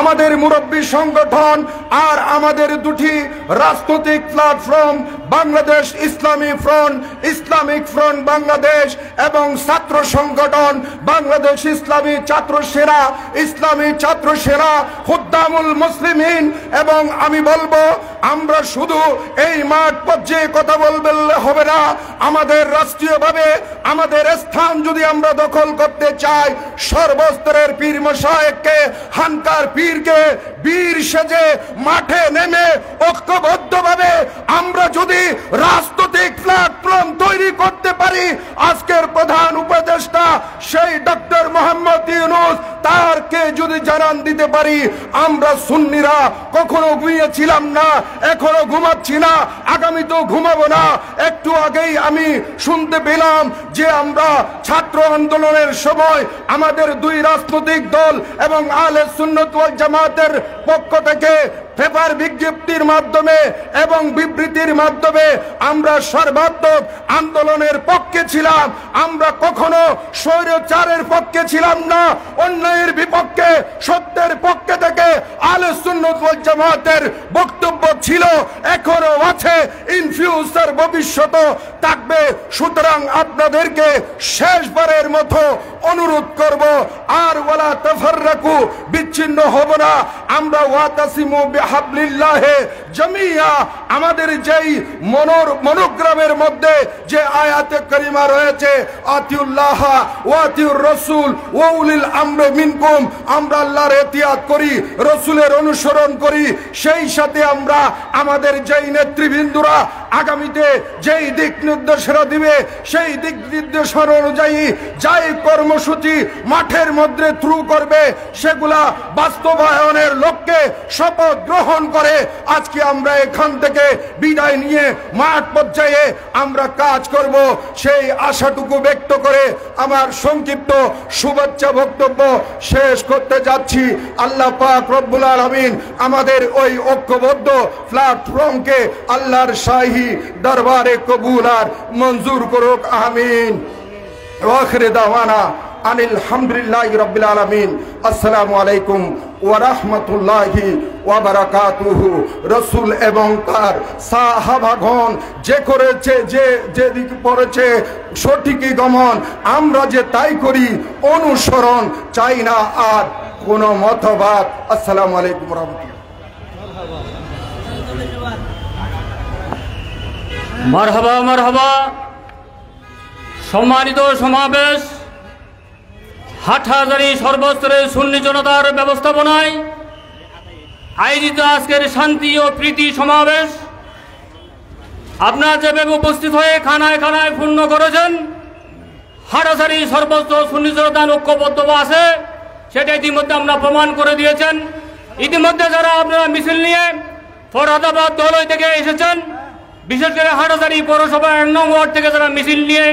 আমাদের মুরব্বী সংগঠন আর আমাদের দুটি রাজনৈতিক প্ল্যাটফর্ম বাংলাদেশ ইসলামী ফ্রন্ট, ইসলামিক ফ্রন্ট বাংলাদেশ এবং ছাত্র সংগঠন বাংলাদেশ ইসলামী ছাত্র সেনা, ইসলামী ছাত্র সেনা, খুদ্দামুল মুসলিমিন। এবং আমি বলবো, আমরা শুধু এই মাঠ পর্যায়ে কথা বললে হবে না, আমাদের রাষ্ট্রীয়ভাবে আমাদের স্থান যদি আমরা দখল করতে চাই, সর্বস্তরের পীর মশায়েখকে, হানকার পীরকে বীর সেজে মাঠে নেমে ঐক্যবদ্ধভাবে আমরা যদি রাজনৈতিক প্ল্যাটফর্ম তৈরি করতে পারি, আজকের প্রধান উপদেষ্টা সেই ডক্টর মোহাম্মদ ইউনূস তারকে যদি জানান দিতে পারি, আমরা সুন্নিরা কখনো ঘুমিয়েছিলাম না, এখনো ঘুমাচ্ছি না, আগামীতেও ঘুমাবো না। একটু আগেই আমি শুনতে পেলাম যে আমরা ছাত্র আন্দোলনের সময় আমাদের দুই রাজনৈতিক দল এবং আহলে সুন্নাত ওয়াল জামাতের পক্ষ থেকে পেপার বিজ্ঞপ্তির মাধ্যমে এবং বিবৃতির মাধ্যমে আমরা সর্বাত্মক আন্দোলনের পক্ষে ছিলাম। আমরা কখনো স্বৈরাচারের পক্ষে ছিলাম না, অন্যায়ের বিপক্ষে, সত্যের পক্ষে থেকে আহলে সুন্নাত ওয়াল জামাতের বক্তব্য ছিল, এখনো আছে, ইন ফিউচার ভবিষ্যতে থাকবে। সুতরাং আপনাদেরকে শেষবারের মতো অনুরোধ করব, আর ওয়ালা তাফাররাকু, বিচ্ছিন্ন হব না। আমরা ওয়াতাসিমু বিহাবলিল্লাহি জামিয়া, আমাদের যেই মনোগ্রামের মধ্যে যে আয়াতে কারিমা রয়েছে, আতিউল্লাহ ওয়া আতিউর রাসূল ওয়া উলিল আমরি মিনকুম, আমরা আল্লাহর ইতিআত করি, রাসূলের অনুসরণ করি। সেই সাথে আমরা আমাদের যেই নেতৃবৃন্দরা আগামীতে যেই দিক নির্দেশনা দিবে, সেই দিক নির্দেশনা অনুযায়ী যাই কর্মসূচি মাঠের মধ্যে থ্রু করবে, সেগুলা বাস্তবায়নের লক্ষ্যে শপথ গ্রহণ করে আজকে আমরা এখান থেকে বিদায় নিয়ে মাঠ পর্যায়ে আমরা কাজ করব, সেই আশাটুকু ব্যক্ত করে আমার সংক্ষিপ্ত শুভেচ্ছা বক্তব্য শেষ করতে যাচ্ছি। আল্লাহ পাক রব্বুল আলামিন আমাদের ওই ঐক্যবদ্ধ প্ল্যাটফর্মকে আল্লাহর শাহী দরবারে কবুল আর মঞ্জুর করুক, আমিন। ওয়া আখিরু দাওয়ানা আনিল হামদুলিল্লাহি রাব্বিল আলামিন। আসসালামু আলাইকুম ওয়া রাহমাতুল্লাহি ওয়া বারাকাতুহু। রাসূল এবং তার সাহাবাগণ যে করেছে, যে দিক পড়েছে সঠিকই গমন, আমরা যে তাই করি, অনুসরণ চাই না আর কোন মতবাদ। আসসালামু আলাইকুম ওয়া রাহমাতুল্লাহ। মারহাবা মারহাবা। সম্মানিত সমাবেশ, হাটহাজারী সর্বস্তরের সুন্নি জনতার ব্যবস্থাপনায় আয়োজিত আজকের শান্তি ও প্রীতি সমাবেশ, আপনারা যেভাবে উপস্থিত হয়ে খানায় খানায় পূর্ণ করেছেন, হাটহাজারী সর্বস্ত সুন্নি জনতা ঐক্যবদ্ধ আছে সেটা ইতিমধ্যে আমরা প্রমাণ করে দিয়েছেন। ইতিমধ্যে যারা আপনারা মিছিল নিয়ে ফরহাদাবাদ দলই থেকে এসেছেন, বিশেষ করে হাটহাজারী পৌরসভা 1 নং ওয়ার্ড থেকে যারা মিছিল নিয়ে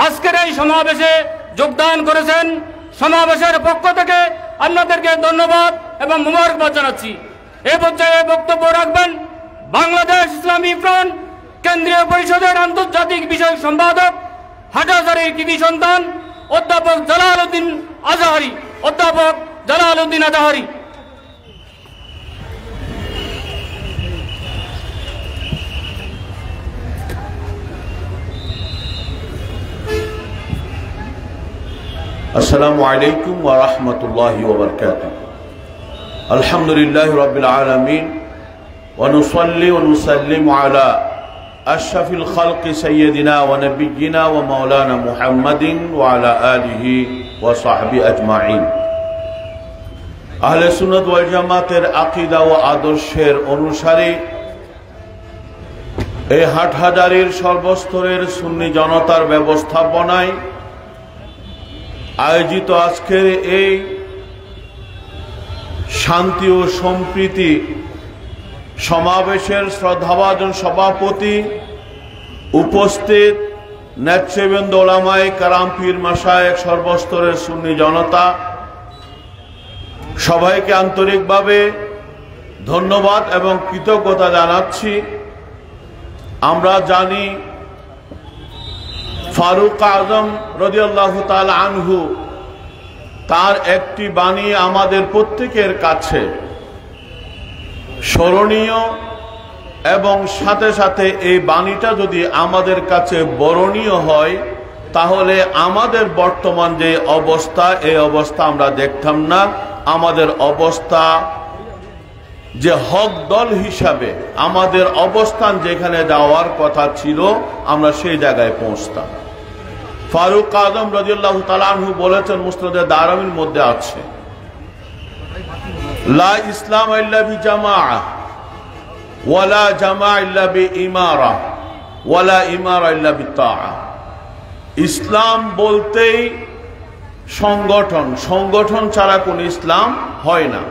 আজকের এই সমাবেশে যোগদান করেছেন, সমাবেশের পক্ষ থেকে আপনাদেরকে ধন্যবাদ এবং মোবারকবাদ জানাচ্ছি। এই পর্যায়ে বক্তব্য রাখবেন বাংলাদেশ ইসলামী ফ্রন্ট কেন্দ্রীয় পরিষদের আন্তর্জাতিক বিষয়ক সম্পাদক, হাটহাজারীর কৃতি সন্তান অধ্যাপক জালাল উদ্দিন আজাহারি। অধ্যাপক জালাল উদ্দিন আজাহারি। السلام عليكم ورحمة الله وبركاته. الحمد لله رب العالمين، ونصلي ونسلم على أشرف الخلق سيدنا ونبينا ومولانا محمد وعلى آله وصحبه أجمعين. أهل السنة والجماعة আকিদা ও আদর্শের অনুসারী এই হাটহাজারীর সর্বস্তরের সুন্নি জনতার ব্যবস্থাপনায় আয়োজিত আজকের এই শান্তি ও সম্প্রীতি সমাবেশের শ্রদ্ধাভাজন সভাপতি, উপস্থিত নেতৃবৃন্দ, ওলামায়ে কেরাম, পীর মাশায়েখ, সর্বস্তরের সুন্নি জনতা, সবাইকে আন্তরিকভাবে ধন্যবাদ এবং কৃতজ্ঞতা জানাচ্ছি। আমরা জানি ফারুক আজম রাদিয়াল্লাহু তাআলা আনহু তার একটি বাণী আমাদের প্রত্যেকের কাছে স্মরণীয়, এবং সাথে সাথে এই বাণীটা যদি আমাদের কাছে বরণীয় হয়, তাহলে আমাদের বর্তমান যে অবস্থা, এই অবস্থা আমরা দেখতাম না। আমাদের অবস্থা যে হক দল হিসাবে আমাদের অবস্থান যেখানে যাওয়ার কথা ছিল, আমরা সেই জায়গায় পৌঁছতাম। ফারুক আজম রাদিয়াল্লাহু তাআলা আনহু বলেছেন, মুসনাদে দারামির মধ্যে আছে, লা ইসলাম ইল্লা বিজামাআহ ওয়ালা জামাআ ইল্লা বিইমারা ওয়ালা ইমারা ইল্লা বিতাআহ। ইসলাম বলতেই সংগঠন, সংগঠন ছাড়া কোন ইসলাম হয় না।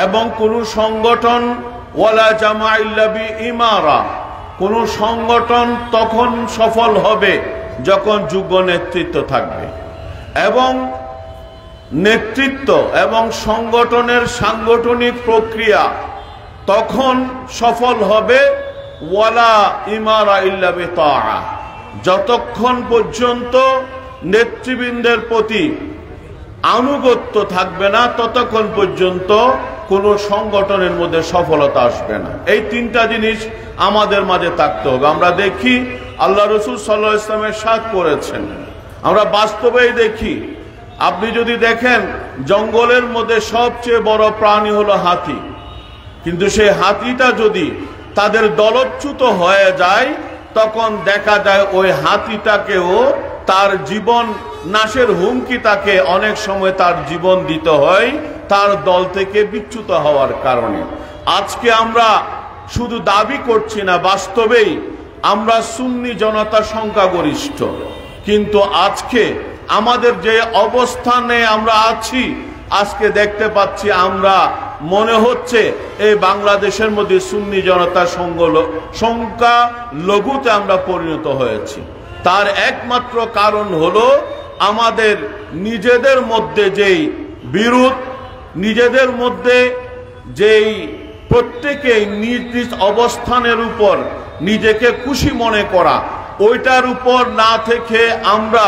এবং কোন সংগঠন ওয়ালা জামাআ ইল্লা বিইমারা, কোন সংগঠন তখন সফল হবে যখন যোগ্য নেতৃত্ব থাকবে। এবং নেতৃত্ব এবং সংগঠনের সাংগঠনিক প্রক্রিয়া তখন সফল হবে ওয়ালা ইমারা ইল্লা বিতাআহ, যতক্ষণ পর্যন্ত নেতৃবৃন্দের প্রতি আনুগত্য থাকবে না, ততক্ষণ পর্যন্ত কোন সংগঠনের মধ্যে সফলতা আসবে না। এই তিনটা জিনিস আমাদের মাঝে থাকতে হবে। আমরা দেখি আল্লাহ রাসূল সাল্লাল্লাহু আলাইহি ওয়াসাল্লাম ইরশাদ করেছেন, আমরা বাস্তবেই দেখি। আপনি যদি দেখেন, জঙ্গলের মধ্যে সবচেয়ে বড় প্রাণী হলো হাতি, কিন্তু সেই হাতিটা যদি তাদের দলচ্যুত হয়ে যায়, তখন দেখা যায় ওই হাতিটাকেও তার জীবন নাশের হুমকি, তাকে অনেক সময় তার জীবন দিতে হয় তার দল থেকে বিচ্যুত হওয়ার কারণে। আজকে আমরা শুধু দাবি করছি না, বাস্তবেই আমরা সুন্নি জনতা সংখ্যাগরিষ্ঠ, কিন্তু আজকে আমাদের যে অবস্থানে আমরা আছি, আজকে দেখতে পাচ্ছি আমরা মনে হচ্ছে এই বাংলাদেশের মধ্যে সুন্নি জনতা সংখ্যা লঘুতে আমরা পরিণত হয়েছি। তার একমাত্র কারণ হলো আমাদের নিজেদের মধ্যে যেই বিরোধ, নিজেদের মধ্যে যেই প্রত্যেকেই নিজ নিজ অবস্থানের উপর নিজেকে খুশি মনে করা, ওইটার উপর না থেকে আমরা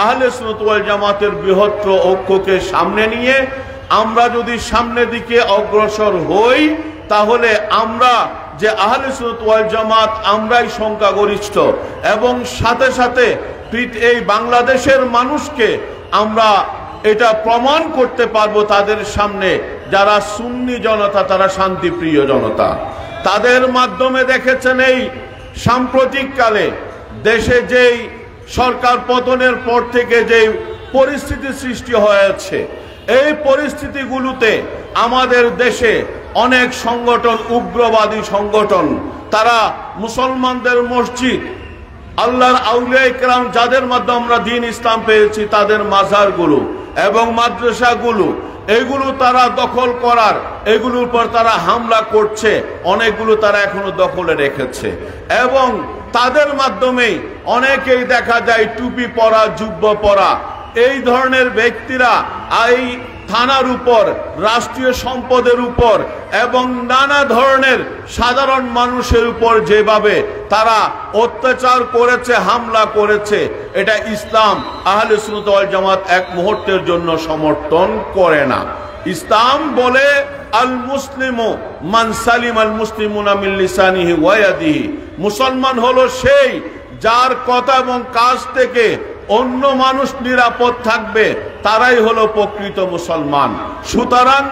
আহলে সুন্নাত ওয়াল জামাতের বৃহত্তর ঐক্যকে সামনে নিয়ে আমরা যদি সামনের দিকে অগ্রসর হই, তাহলে আমরা যে আহলে সুন্নাত ওয়াল জামাত আমরাই সংখ্যাগরিষ্ঠ, এবং সাথে সাথে এই বাংলাদেশের মানুষকে আমরা এটা প্রমাণ করতে পারবো তাদের সামনে, যারা সুন্নি জনতা তারা শান্তিপ্রিয় জনতা। তাদের মাধ্যমে দেখেছেন এই সাম্প্রতিক কালে দেশে যেই সরকার পতনের পর থেকে যে পরিস্থিতি সৃষ্টি হয়েছে, এই পরিস্থিতিগুলোতে আমাদের দেশে অনেক সংগঠন, উগ্রবাদী সংগঠন, তারা মুসলমানদের মসজিদ, আল্লাহর আউলিয়া ইকরাম যাদের মাধ্যমে আমরা দ্বীন ইসলাম পেয়েছি, তাদের মাজারগুলো এবং মাদ্রাসাগুলো, এগুলো তারা দখল করার, এগুলোর উপর তারা হামলা করছে, অনেকগুলো তারা এখনো দখলে রেখেছে। এবং তাদের মাধ্যমেই অনেকেই দেখা যায় টুপি পরা, জুব্ব পরা, এই ধরনের ব্যক্তিরা এই থানার উপর, রাষ্ট্রীয় সম্পদের উপর এবং নানা ধরনের সাধারণ মানুষের উপর যেভাবে তারা অত্যাচার করেছে, হামলা করেছে, এটা ইসলাম আহলে সুন্নাত ওয়াল জামাত এক মুহূর্তের জন্য সমর্থন করে না। ইসলাম বলে আল মুসলিমু মান সালিম আল মুসলিমুনা মিন লিসানিহি ওয়া ইয়াদিহি, মুসলমান হলো সেই যার কথা এবং কাজ থেকে অন্য মানুষ নিরাপদ থাকবে, তারাই হলো প্রকৃত মুসলমান। সুতরাং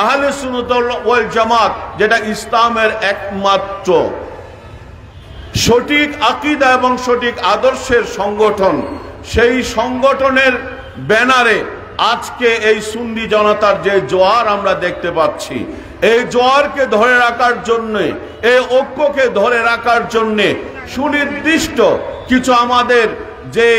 আহলে সুন্নাত ওয়াল জামাত যেটা ইসলামের একমাত্র সঠিক আকীদা এবং সঠিক আদর্শের সংগঠন, সেই সংগঠনের ব্যানারে আজকে এই সুন্নি জনতার যে জোয়ার আমরা দেখতে পাচ্ছি, এই জোয়ারকে ধরে রাখার জন্য, এই ঐক্যকে ধরে রাখার জন্য সুনির্দিষ্ট কিছু আমাদের যে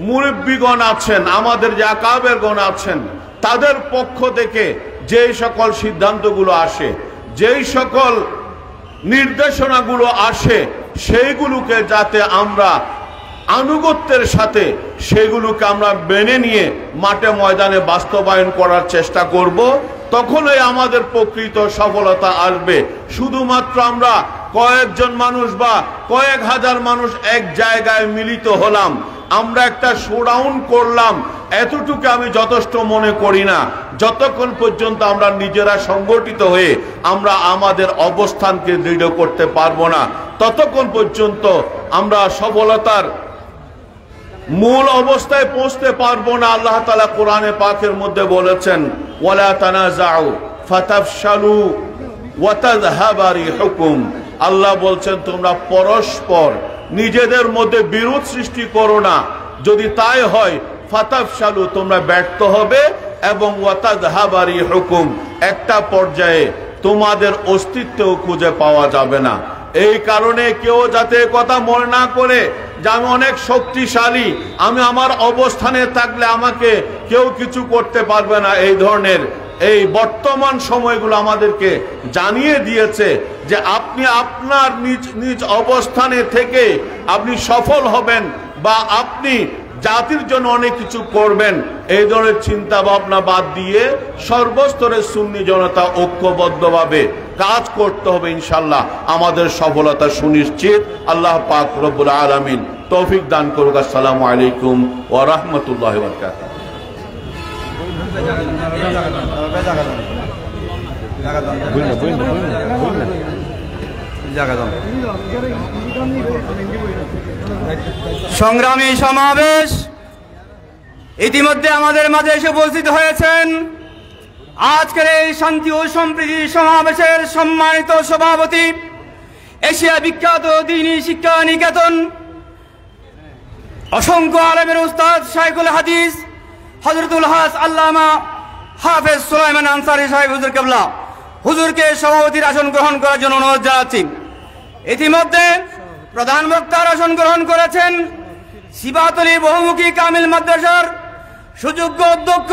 মুরব্বীগণ আছেন, আমাদের যে আকাবেরগণ আছেন, তাদের পক্ষ থেকে যেই সকল সিদ্ধান্তগুলো আসে, যেই সকল নির্দেশনাগুলো আসে, সেইগুলোকে যাতে আমরা আনুগত্যের সাথে সেগুলোকে আমরা মেনে নিয়ে মাঠে ময়দানে বাস্তবায়ন করার চেষ্টা করব, তখনই আমাদের প্রকৃত সফলতা আসবে। শুধুমাত্র আমরা কয়েকজন মানুষ বা কয়েক হাজার মানুষ এক জায়গায় মিলিত হলাম, আমরা একটা শোডাউন করলাম, এতটুকু আমি যথেষ্ট মনে করি না। যতক্ষণ পর্যন্ত আমরা নিজেরা সংগঠিত হয়ে আমরা আমাদের অবস্থানকে দৃঢ় করতে পারবো না, ততক্ষণ পর্যন্ত আমরা সফলতার মূল অবস্থায় পৌঁছতে পারবো না। আল্লাহ তাআলা কোরআনে পাকের মধ্যে বলেছেন, ওয়ালা তানাজাউ ফাতাফশালু ওয়া তাযহাবা রিহুকুম। আল্লাহ বলছেন তোমরা পরস্পর নিজেদের মধ্যে বিরোধ সৃষ্টি করো না, যদি তাই হয় ফাতাফশালু তোমরা ব্যর্থ হবে এবং ওয়া তাযহাবা রিহুকুম একটা পর্যায়ে তোমাদের অস্তিত্বও খুঁজে পাওয়া যাবে না। এই কারণে কেউ যাতে কথা মনে না করে যে আমি অনেক শক্তিশালী, আমি আমার অবস্থানে থাকলে আমাকে কেউ কিছু করতে পারবে না, এই ধরনের এই বর্তমান সময়গুলো আমাদেরকে জানিয়ে দিয়েছে যে আপনি আপনার নিজ নিজ অবস্থানে থেকে আপনি সফল হবেন বা আপনি জাতির জন্য অনেক কিছু করবেন, এই ধরনের চিন্তা ভাবনা বাদ দিয়ে সর্বস্তরের সুন্নি জনতা ঐক্যবদ্ধভাবে কাজ করতে হবে। ইনশাআল্লাহ আমাদের সফলতা সুনিশ্চিত। আল্লাহ পাক রব্বুল আলামিন তৌফিক দান করুক। আসসালামু আলাইকুম ওয়া রাহমাতুল্লাহি ওয়া বারাকাতুহু। সংগ্রামী সমাবেশ, ইতিমধ্যে আমাদের মাঝে এসে উপস্থিত হয়েছেন আজকের এই শান্তি ও সম্প্রীতি সমাবেশের সম্মানিত সভাপতি, এশিয়া বিখ্যাত দ্বীনি শিক্ষা নিকেতন অসংখ্য আলেমের উস্তাদ শাইখুল হাদিস হযরতুল হাস আল্লামা হাফেজ সুলাইমান আনসারী সাহেব হুজুর কেবলা হুজুরকে সভাপতির আসন গ্রহণ করার জন্য অনুরোধ জানাচ্ছি। ইতিমধ্যে প্রধান বক্তার আসন গ্রহণ করেছেন সিবাতলী বহুমুখী কামিল মাদ্রাসার সুযোগ্য অধ্যক্ষ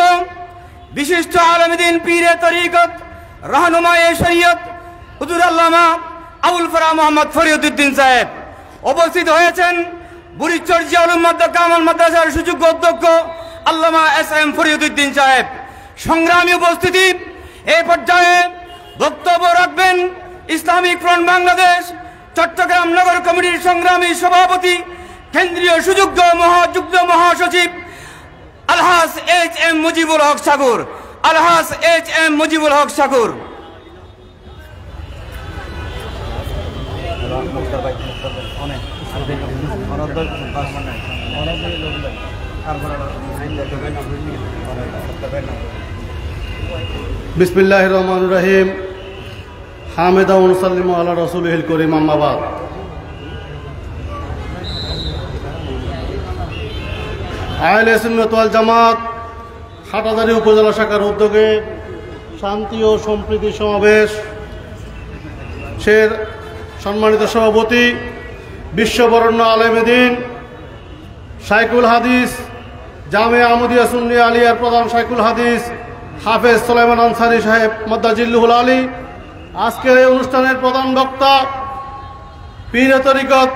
বিশিষ্ট আলেমদ্বীন পীরে তরিকত রাহনুমায়ে শরীয়ত হুজুর আল্লামা আবুল ফরা মোহাম্মদ ফরিদউদ্দিন সাহেব। উপস্থিত হয়েছেন বুড়িচর জিয়াউল কামাল মাদ্রাসার সুযোগ্য অধ্যক্ষ আল্লামা এস এম ফরিদউদ্দিন সাহেব। সংগ্রামী উপস্থিতি, এই পর্যায়ে বক্তব্য রাখবেন ইসলামিক ফ্রন্ট বাংলাদেশ চট্টগ্রাম নগর কমিটির সংগ্রামী সভাপতি, কেন্দ্রীয় সুযোগ্য যুগ্ম মহাসচিব আলহাজ এইচ এম মুজিবুল হক সাগর। আলহাজ এইচ এম মুজিবুল হক সাগর। বিসমিল্লাহির রহমানির রহিম। হামিদা ওয়া নুসাল্লিমু আলা রাসূলিল কারীম, আম্মা বাদ। আহলে সুন্নাত ওয়াল জামাত হাটাজারী উপজেলা শাখার উদ্যোগে শান্তি ও সম্প্রীতি সমাবেশ সম্মানিত সভাপতি বিশ্ববরণ্য আলেমদ্বীন শাইখুল হাদিস জামিয়া আহমদিয়া সুন্নি আলিয়ার প্রধান শাইখুল হাদিস হাফেজ সুলাইমান আনসারী সাহেব মাদ্দাজিল্লুহুল আলী, আজকের এই অনুষ্ঠানের প্রধান বক্তা পীরে তরিকত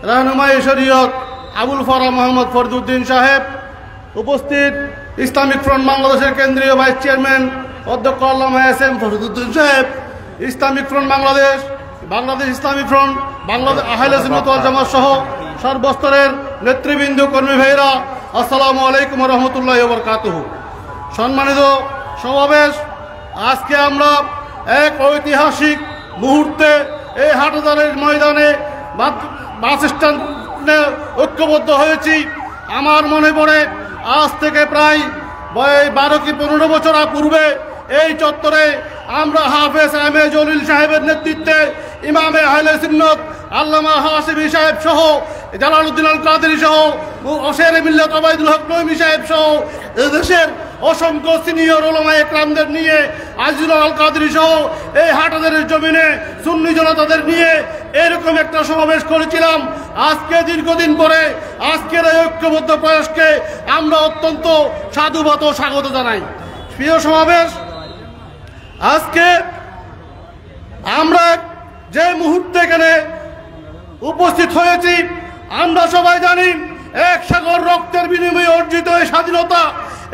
রাহনুমায়ে শরীয়ত আবুল ফরা মোহাম্মদ ফরিদউদ্দিন সাহেব, উপস্থিত ইসলামিক ফ্রন্ট বাংলাদেশের কেন্দ্রীয় ভাইস চেয়ারম্যান অধ্যক্ষ আল্লামা এস এম ফরিদউদ্দিন সাহেব, Islamic front Bangladesh, Bangladesh Islamic front, Bangladesh আহলে সুন্নাত ওয়াল জামাত সহ সর্বস্তরের নেতৃবৃন্দ, কর্মী ভাইরা, আসসালামু আলাইকুম ওয়া রাহমাতুল্লাহি ওয়া বারাকাতুহু। সম্মানিত সমাবেশ, আজকে আমরা এক ঐতিহাসিক মুহূর্তে এই হাটবাজারের ময়দানে বাস স্ট্যান্ডে ঐক্যবদ্ধ হয়েছি। আমার মনে পড়ে আজ থেকে প্রায় 12 কি 15 বছর পূর্বে এই চত্বরে আমরা হাফেজ এম এ জলিল সাহেবের নেতৃত্বে ইমামে আহলে সুন্নাত আল্লামা হাশিমি সাহেব সহ জালালউদ্দিন আল কাদেরী সহ ওশের মিল্লাত ওবায়দুল হক নঈমী সাহেব সহ দেশের অসংখ্য সিনিয়র উলামায়ে কেরামদের নিয়ে, আজিজুল আল কাদেরী সহ এই হাটহাজারীর জমিনে সুন্নি জনতাদের নিয়ে এরকম একটা সমাবেশ করেছিলাম। আজকে দীর্ঘদিন পরে আজকের এই ঐক্যবদ্ধ প্রয়াসকে আমরা অত্যন্ত সাধুবাদ ও স্বাগত জানাই। প্রিয় সমাবেশ, আজকে আমরা যে মুহূর্তে এখানে উপস্থিত হয়েছি, আমরা সবাই জানি এক সাগর রক্তের বিনিময়ে অর্জিত এই স্বাধীনতা,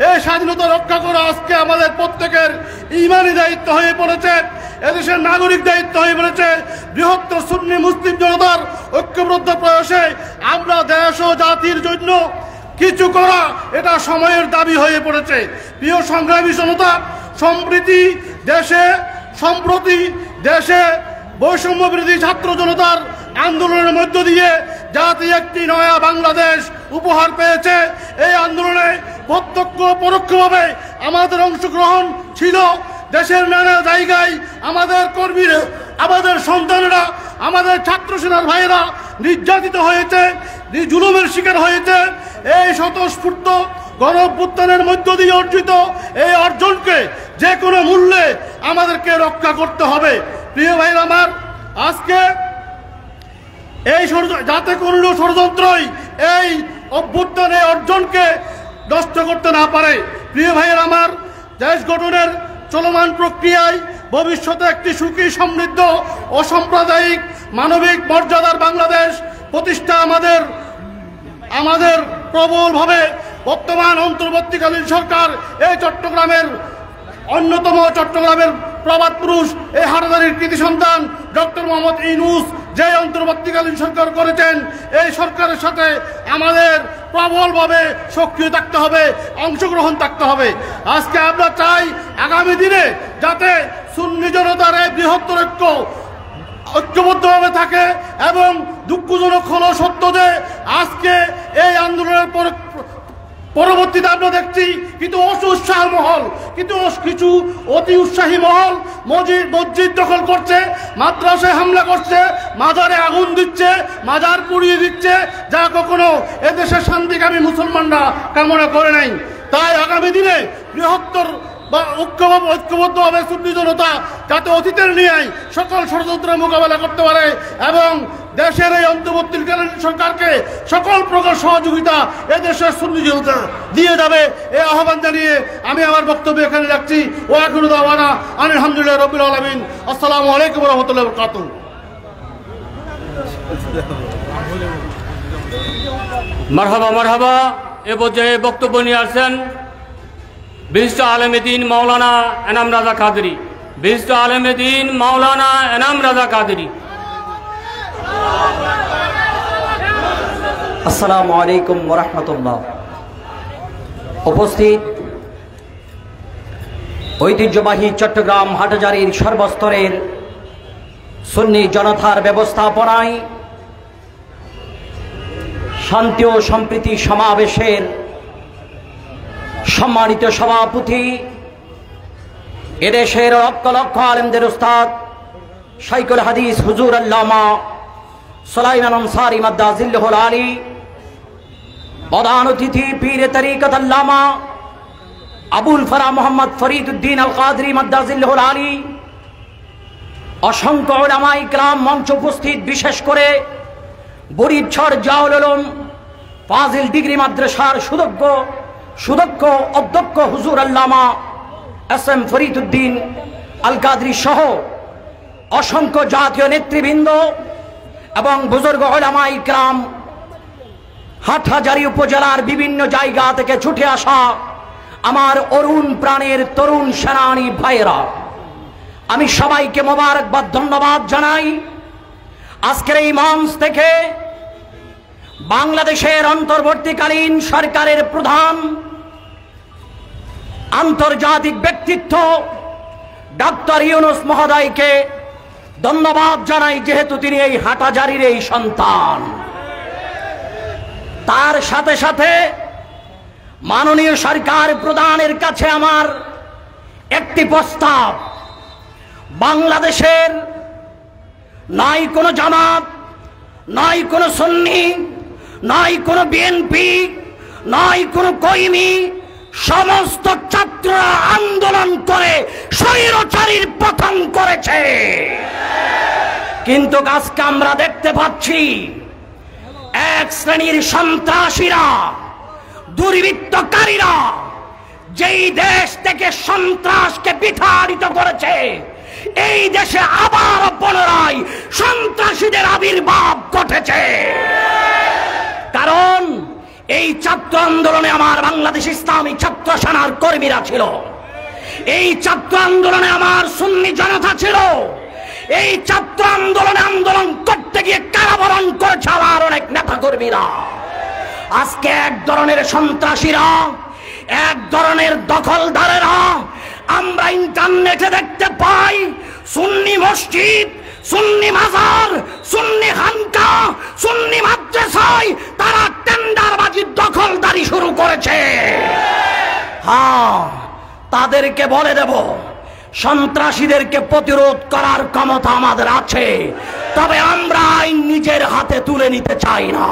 এই স্বাধীনতা রক্ষা করা আজকে আমাদের প্রত্যেকের ইমানি দায়িত্ব হয়ে পড়েছে, এদেশের নাগরিক দায়িত্ব হয়ে পড়েছে। বৃহত্তর সুন্নি মুসলিম জনতার ঐক্যবদ্ধ প্রয়াসে আমরা দেশ ও জাতির জন্য কিছু করা এটা সময়ের দাবি হয়ে পড়েছে। প্রিয় সংগ্রামী জনতা, সম্প্রতি দেশে বৈষম্য বিরোধী ছাত্র জনতার আন্দোলনের মধ্য দিয়ে জাতি একটি নয়া বাংলাদেশ উপহার পেয়েছে। এই আন্দোলনে প্রত্যক্ষ পরোক্ষভাবে আমাদের অংশগ্রহণ ছিল। দেশের নানা জায়গায় আমাদের কর্মীরা, আমাদের সন্তানেরা, আমাদের ছাত্র সেনার ভাইয়েরা নির্যাতিত হয়েছে, জুলুমের শিকার হয়েছে। এই স্বতঃস্ফূর্ত গণ অভ্যুত্থানের মধ্য দিয়ে অর্জিত এই অর্জনকে যে কোনো মূল্যে আমাদেরকে রক্ষা করতে হবে। প্রিয় ভাইরা আমার, আজকে এই যাতে কোনো ষড়যন্ত্রই এই অভ্যুত্থানের অর্জনকে নষ্ট করতে না পারে। প্রিয় ভাইয়ের আমার, দেশ গঠনের চলমান প্রক্রিয়ায় ভবিষ্যতে একটি সুখী, সমৃদ্ধ, অসাম্প্রদায়িক, মানবিক মর্যাদার বাংলাদেশ প্রতিষ্ঠা আমাদের প্রবলভাবে বর্তমান অন্তর্বর্তীকালীন সরকার এই চট্টগ্রামের প্রবাদ পুরুষ, এই হাটাজারির কৃতি সন্তান ডক্টর মোহাম্মদ ইউনূস যে অন্তর্বর্তীকালীন সরকার করেছেন, এই সরকারের সাথে আমাদের প্রবলভাবে সক্রিয় থাকতে হবে, অংশগ্রহণ থাকতে হবে। আজকে আমরা চাই আগামী দিনে যাতে সুন্নি জনতার এই বৃহত্তর ঐক্যবদ্ধভাবে থাকে। এবং দুঃখজনক হলো সত্য যে আজকে এই আন্দোলনের পরবর্তীতে আমরা দেখছি কিছু অতি উৎসাহী মহল মসজিদ দখল করছে, মাদ্রাসায় হামলা করছে, মাজারে আগুন দিচ্ছে, মাজার পুড়িয়ে দিচ্ছে, যা কখনো এদেশের শান্তিকামী মুসলমানরা কামনা করে নাই। তাই আগামী দিনে বৃহত্তর বা ঐক্যবদ্ধভাবে সুন্নি জনতা যাতে অতীতের নিয়ে সকল ষড়যন্ত্রের মোকাবেলা করতে পারে এবং দেশের এই অন্তর্বর্তীকালীন সরকারকে সকল প্রকার সহযোগিতা এদেশের সুন্নি জনতা দিয়ে যাবে, এই আহ্বান জানিয়ে আমি আমার বক্তব্য এখানে রাখছি। ও এখন দাওয়ানা আলহামদুলিল্লাহ রাব্বিল আলামিন। আসসালামু আলাইকুম ওয়া রাহমাতুল্লাহি ওয়া বারাকাতুহু। মারহাবা। এ পর্যায়ে বক্তব্য নিয়ে আসছেন বিশিষ্ট আলেমে দ্বীন মাওলানা এনাম রাজা কাদেরী। আসসালামু আলাইকুম ওয়া রাহমাতুল্লাহ। উপস্থিত ঐতিহ্যবাহী চট্টগ্রাম হাটহাজারীর সর্বস্তরের সুন্নি জনতার ব্যবস্থাপনায় শান্তি ও সম্প্রীতি সমাবেশের সম্মানিত সভাপতি, এদেশের লক্ষ লক্ষ আলেমদের উস্তাদ শাইখুল হাদিস হুজুর আল্লামা সুলাইমান আনসারী মাদ্দাজিল্লাহুল আলী, প্রধান অতিথি পীর তরিকত আল্লামা আবুল ফরা মোহাম্মদ ফরিদউদ্দিন আল কাদরি মাদ্দাজিল্লাহুল আলী, অসংখ্য উলামায়ে ইকরাম মঞ্চ উপস্থিত, বিশেষ করে বুড়িরচর জাওল উলুম ফাজিল ডিগ্রি মাদ্রাসার সুদক্ষ অধ্যক্ষ হুজুর আল্লামা এস এম ফরিদউদ্দিন আল কাদরি সহ অসংখ্য জাতীয় নেতৃবৃন্দ এবং বুজুর্গ উলামায়ে ইকরাম, হাটহাজারী উপজেলার বিভিন্ন জায়গা থেকে ছুটে আসা আমার অরুণ প্রাণের তরুণ সেনানী ভাইয়েরা, আমি সবাইকে মোবারকবাদ, ধন্যবাদ জানাই। আজকের এই মঞ্চ থেকে বাংলাদেশের অন্তর্বর্তীকালীন সরকারের প্রধান, আন্তর্জাতিক ব্যক্তিত্ব ডক্টর ইউনূস মহোদয়কে ধন্যবাদ জানাই, যেহেতু তিনি এই হাটহাজারীর এই সন্তান। তার সাথে সাথে মাননীয় সরকার প্রধানের কাছে আমার একটি প্রস্তাব, বাংলাদেশের নাই কোনো জামাত, নাই কোনো সুন্নি, নাই কোনো বিএনপি, নাই কোনো কওমি, সমস্ত ছাত্ররা আন্দোলন করে স্বৈরাচারীর পতন করেছে। কিন্তু আজকে আমরা দেখতে পাচ্ছি এক শ্রেণীর সন্ত্রাসীরা, দুর্বৃত্তকারীরা যেই দেশ থেকে সন্ত্রাসকে বিতাড়িত করেছে, এই দেশে আবার পুনরায় সন্ত্রাসীদের আবির্ভাব ঘটেছে। কারণ এই ছাত্র আন্দোলনে আমার বাংলাদেশ ইসলামী ছাত্র সেনার কর্মীরা ছিল, এই ছাত্র আন্দোলনে আমার সুন্নি জনতা ছিল, এই ছাত্র আন্দোলন করতে গিয়ে কারাবরণ করেছে আমার অনেক নেতা কর্মীরা। আজকে এক ধরনের সন্ত্রাসীরা, এক ধরনের দখলদারেরা, আমরা ইন্টারনেটে দেখতে পাই সুন্নি মসজিদ, সুন্নি মাজার, সুন্নি খানকা, সুন্নি মাদ্রাসায় তারা টেন্ডারবাজি, দখলদারি শুরু করেছে। হ্যাঁ, তাদেরকে বলে দেব সন্ত্রাসীদেরকে প্রতিরোধ করার ক্ষমতা আমাদের আছে, তবে আমরা আইন নিজের হাতে তুলে নিতে চাই না।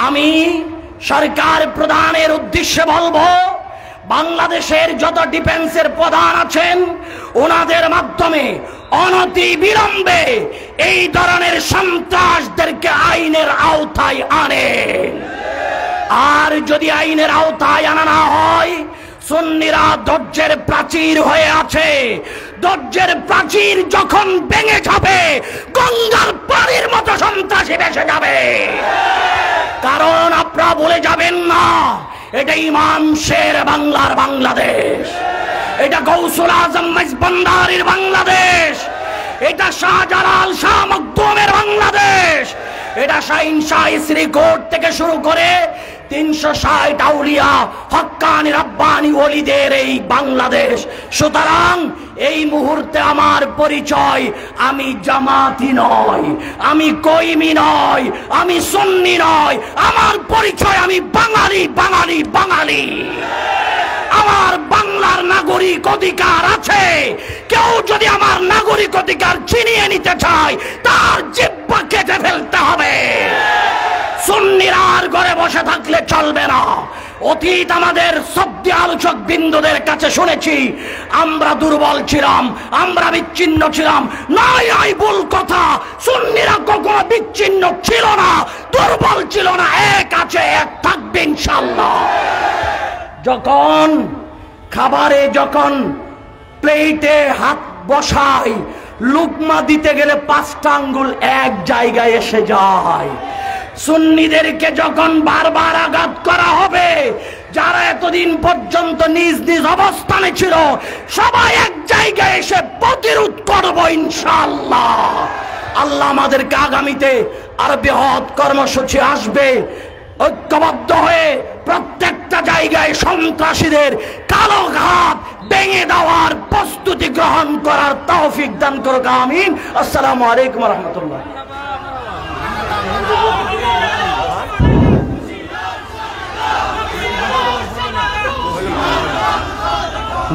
আমি সরকার প্রধানের উদ্দেশ্যে বলবো, বাংলাদেশের যত ডিফেন্সের প্রধান আছেন ওনাদের মাধ্যমে অনতি বিলম্বে এই ধরনের সন্ত্রাসদেরকে আইনের আওতায় আনেন। আর যদি আইনের আওতায় আনা না হয়, সুন্নিরা ধৈর্যের প্রাচীর হয়ে আছে, ধৈর্যের প্রাচীর যখন ভেঙে যাবে গঙ্গার পানির মতো সন্ত্রাসী ভেসে যাবে। কারণ আপনারা বলে যাবেন না, এটা ইমাম শের বাংলার বাংলাদেশ, এটা গৌসুল আজম মেজবান্ডারির বাংলাদেশ, এটা শাহজালাল শাহ মখদুমের বাংলাদেশ, এটা শাহিন শাহ শ্রীকোট থেকে শুরু করে 360 আউলিয়া হক্কানি রাব্বানি ওলিদের এই বাংলাদেশ। সুতরাং এই মুহূর্তে আমার পরিচয়, আমি জামাতি নয়, আমি কইমি নয়, আমি সুন্নি নয়, আমার পরিচয় আমি বাঙালি, বাঙালি, বাঙালি। আমার বাংলার নাগরিক অধিকার আছে। কেউ যদি আমার নাগরিক অধিকার ছিনিয়ে নিতে চায়, তার জিহ্বা কেটে ফেলতে হবে। সুন্নিরা আর ঘরে বসে থাকলে চলবে না। অতীত আমাদের শব্দে আলোচক বিন্দুদের কাছে শুনেছি আমরা দুর্বল ছিলাম, আমরা বিচ্ছিন্ন ছিলাম। নয় নয়, ভুল কথা। সুন্নিরা কখনো বিচ্ছিন্ন ছিল না, দুর্বল ছিল না, এক আছে, এক থাকবে ইনশাআল্লাহ। যখন খাবারে, যখন প্লেটে হাত বসাই, লুকমা দিতে গেলে 5টা আঙ্গুল এক জায়গায় এসে যায়। সুন্নিদেরকে যখন বারবার আঘাত করা হবে, যারা এতদিন পর্যন্ত নিজ নিজ অবস্থানে ছিল, সবাই এক জায়গায় এসে প্রতিরোধ করব ইনশাআল্লাহ। আল্লাহ আমাদেরকে আগামীতে আর বৃহৎ কর্মসূচি আসবে, ঐক্যবদ্ধ হয়ে প্রত্যেকটা জায়গায় সন্ত্রাসীদের কালো ঘাত ভেঙে দেওয়ার প্রস্তুতি গ্রহণ করার তৌফিক দান করুক, আমিন। আসসালামু আলাইকুম ওয়া রাহমাতুল্লাহ।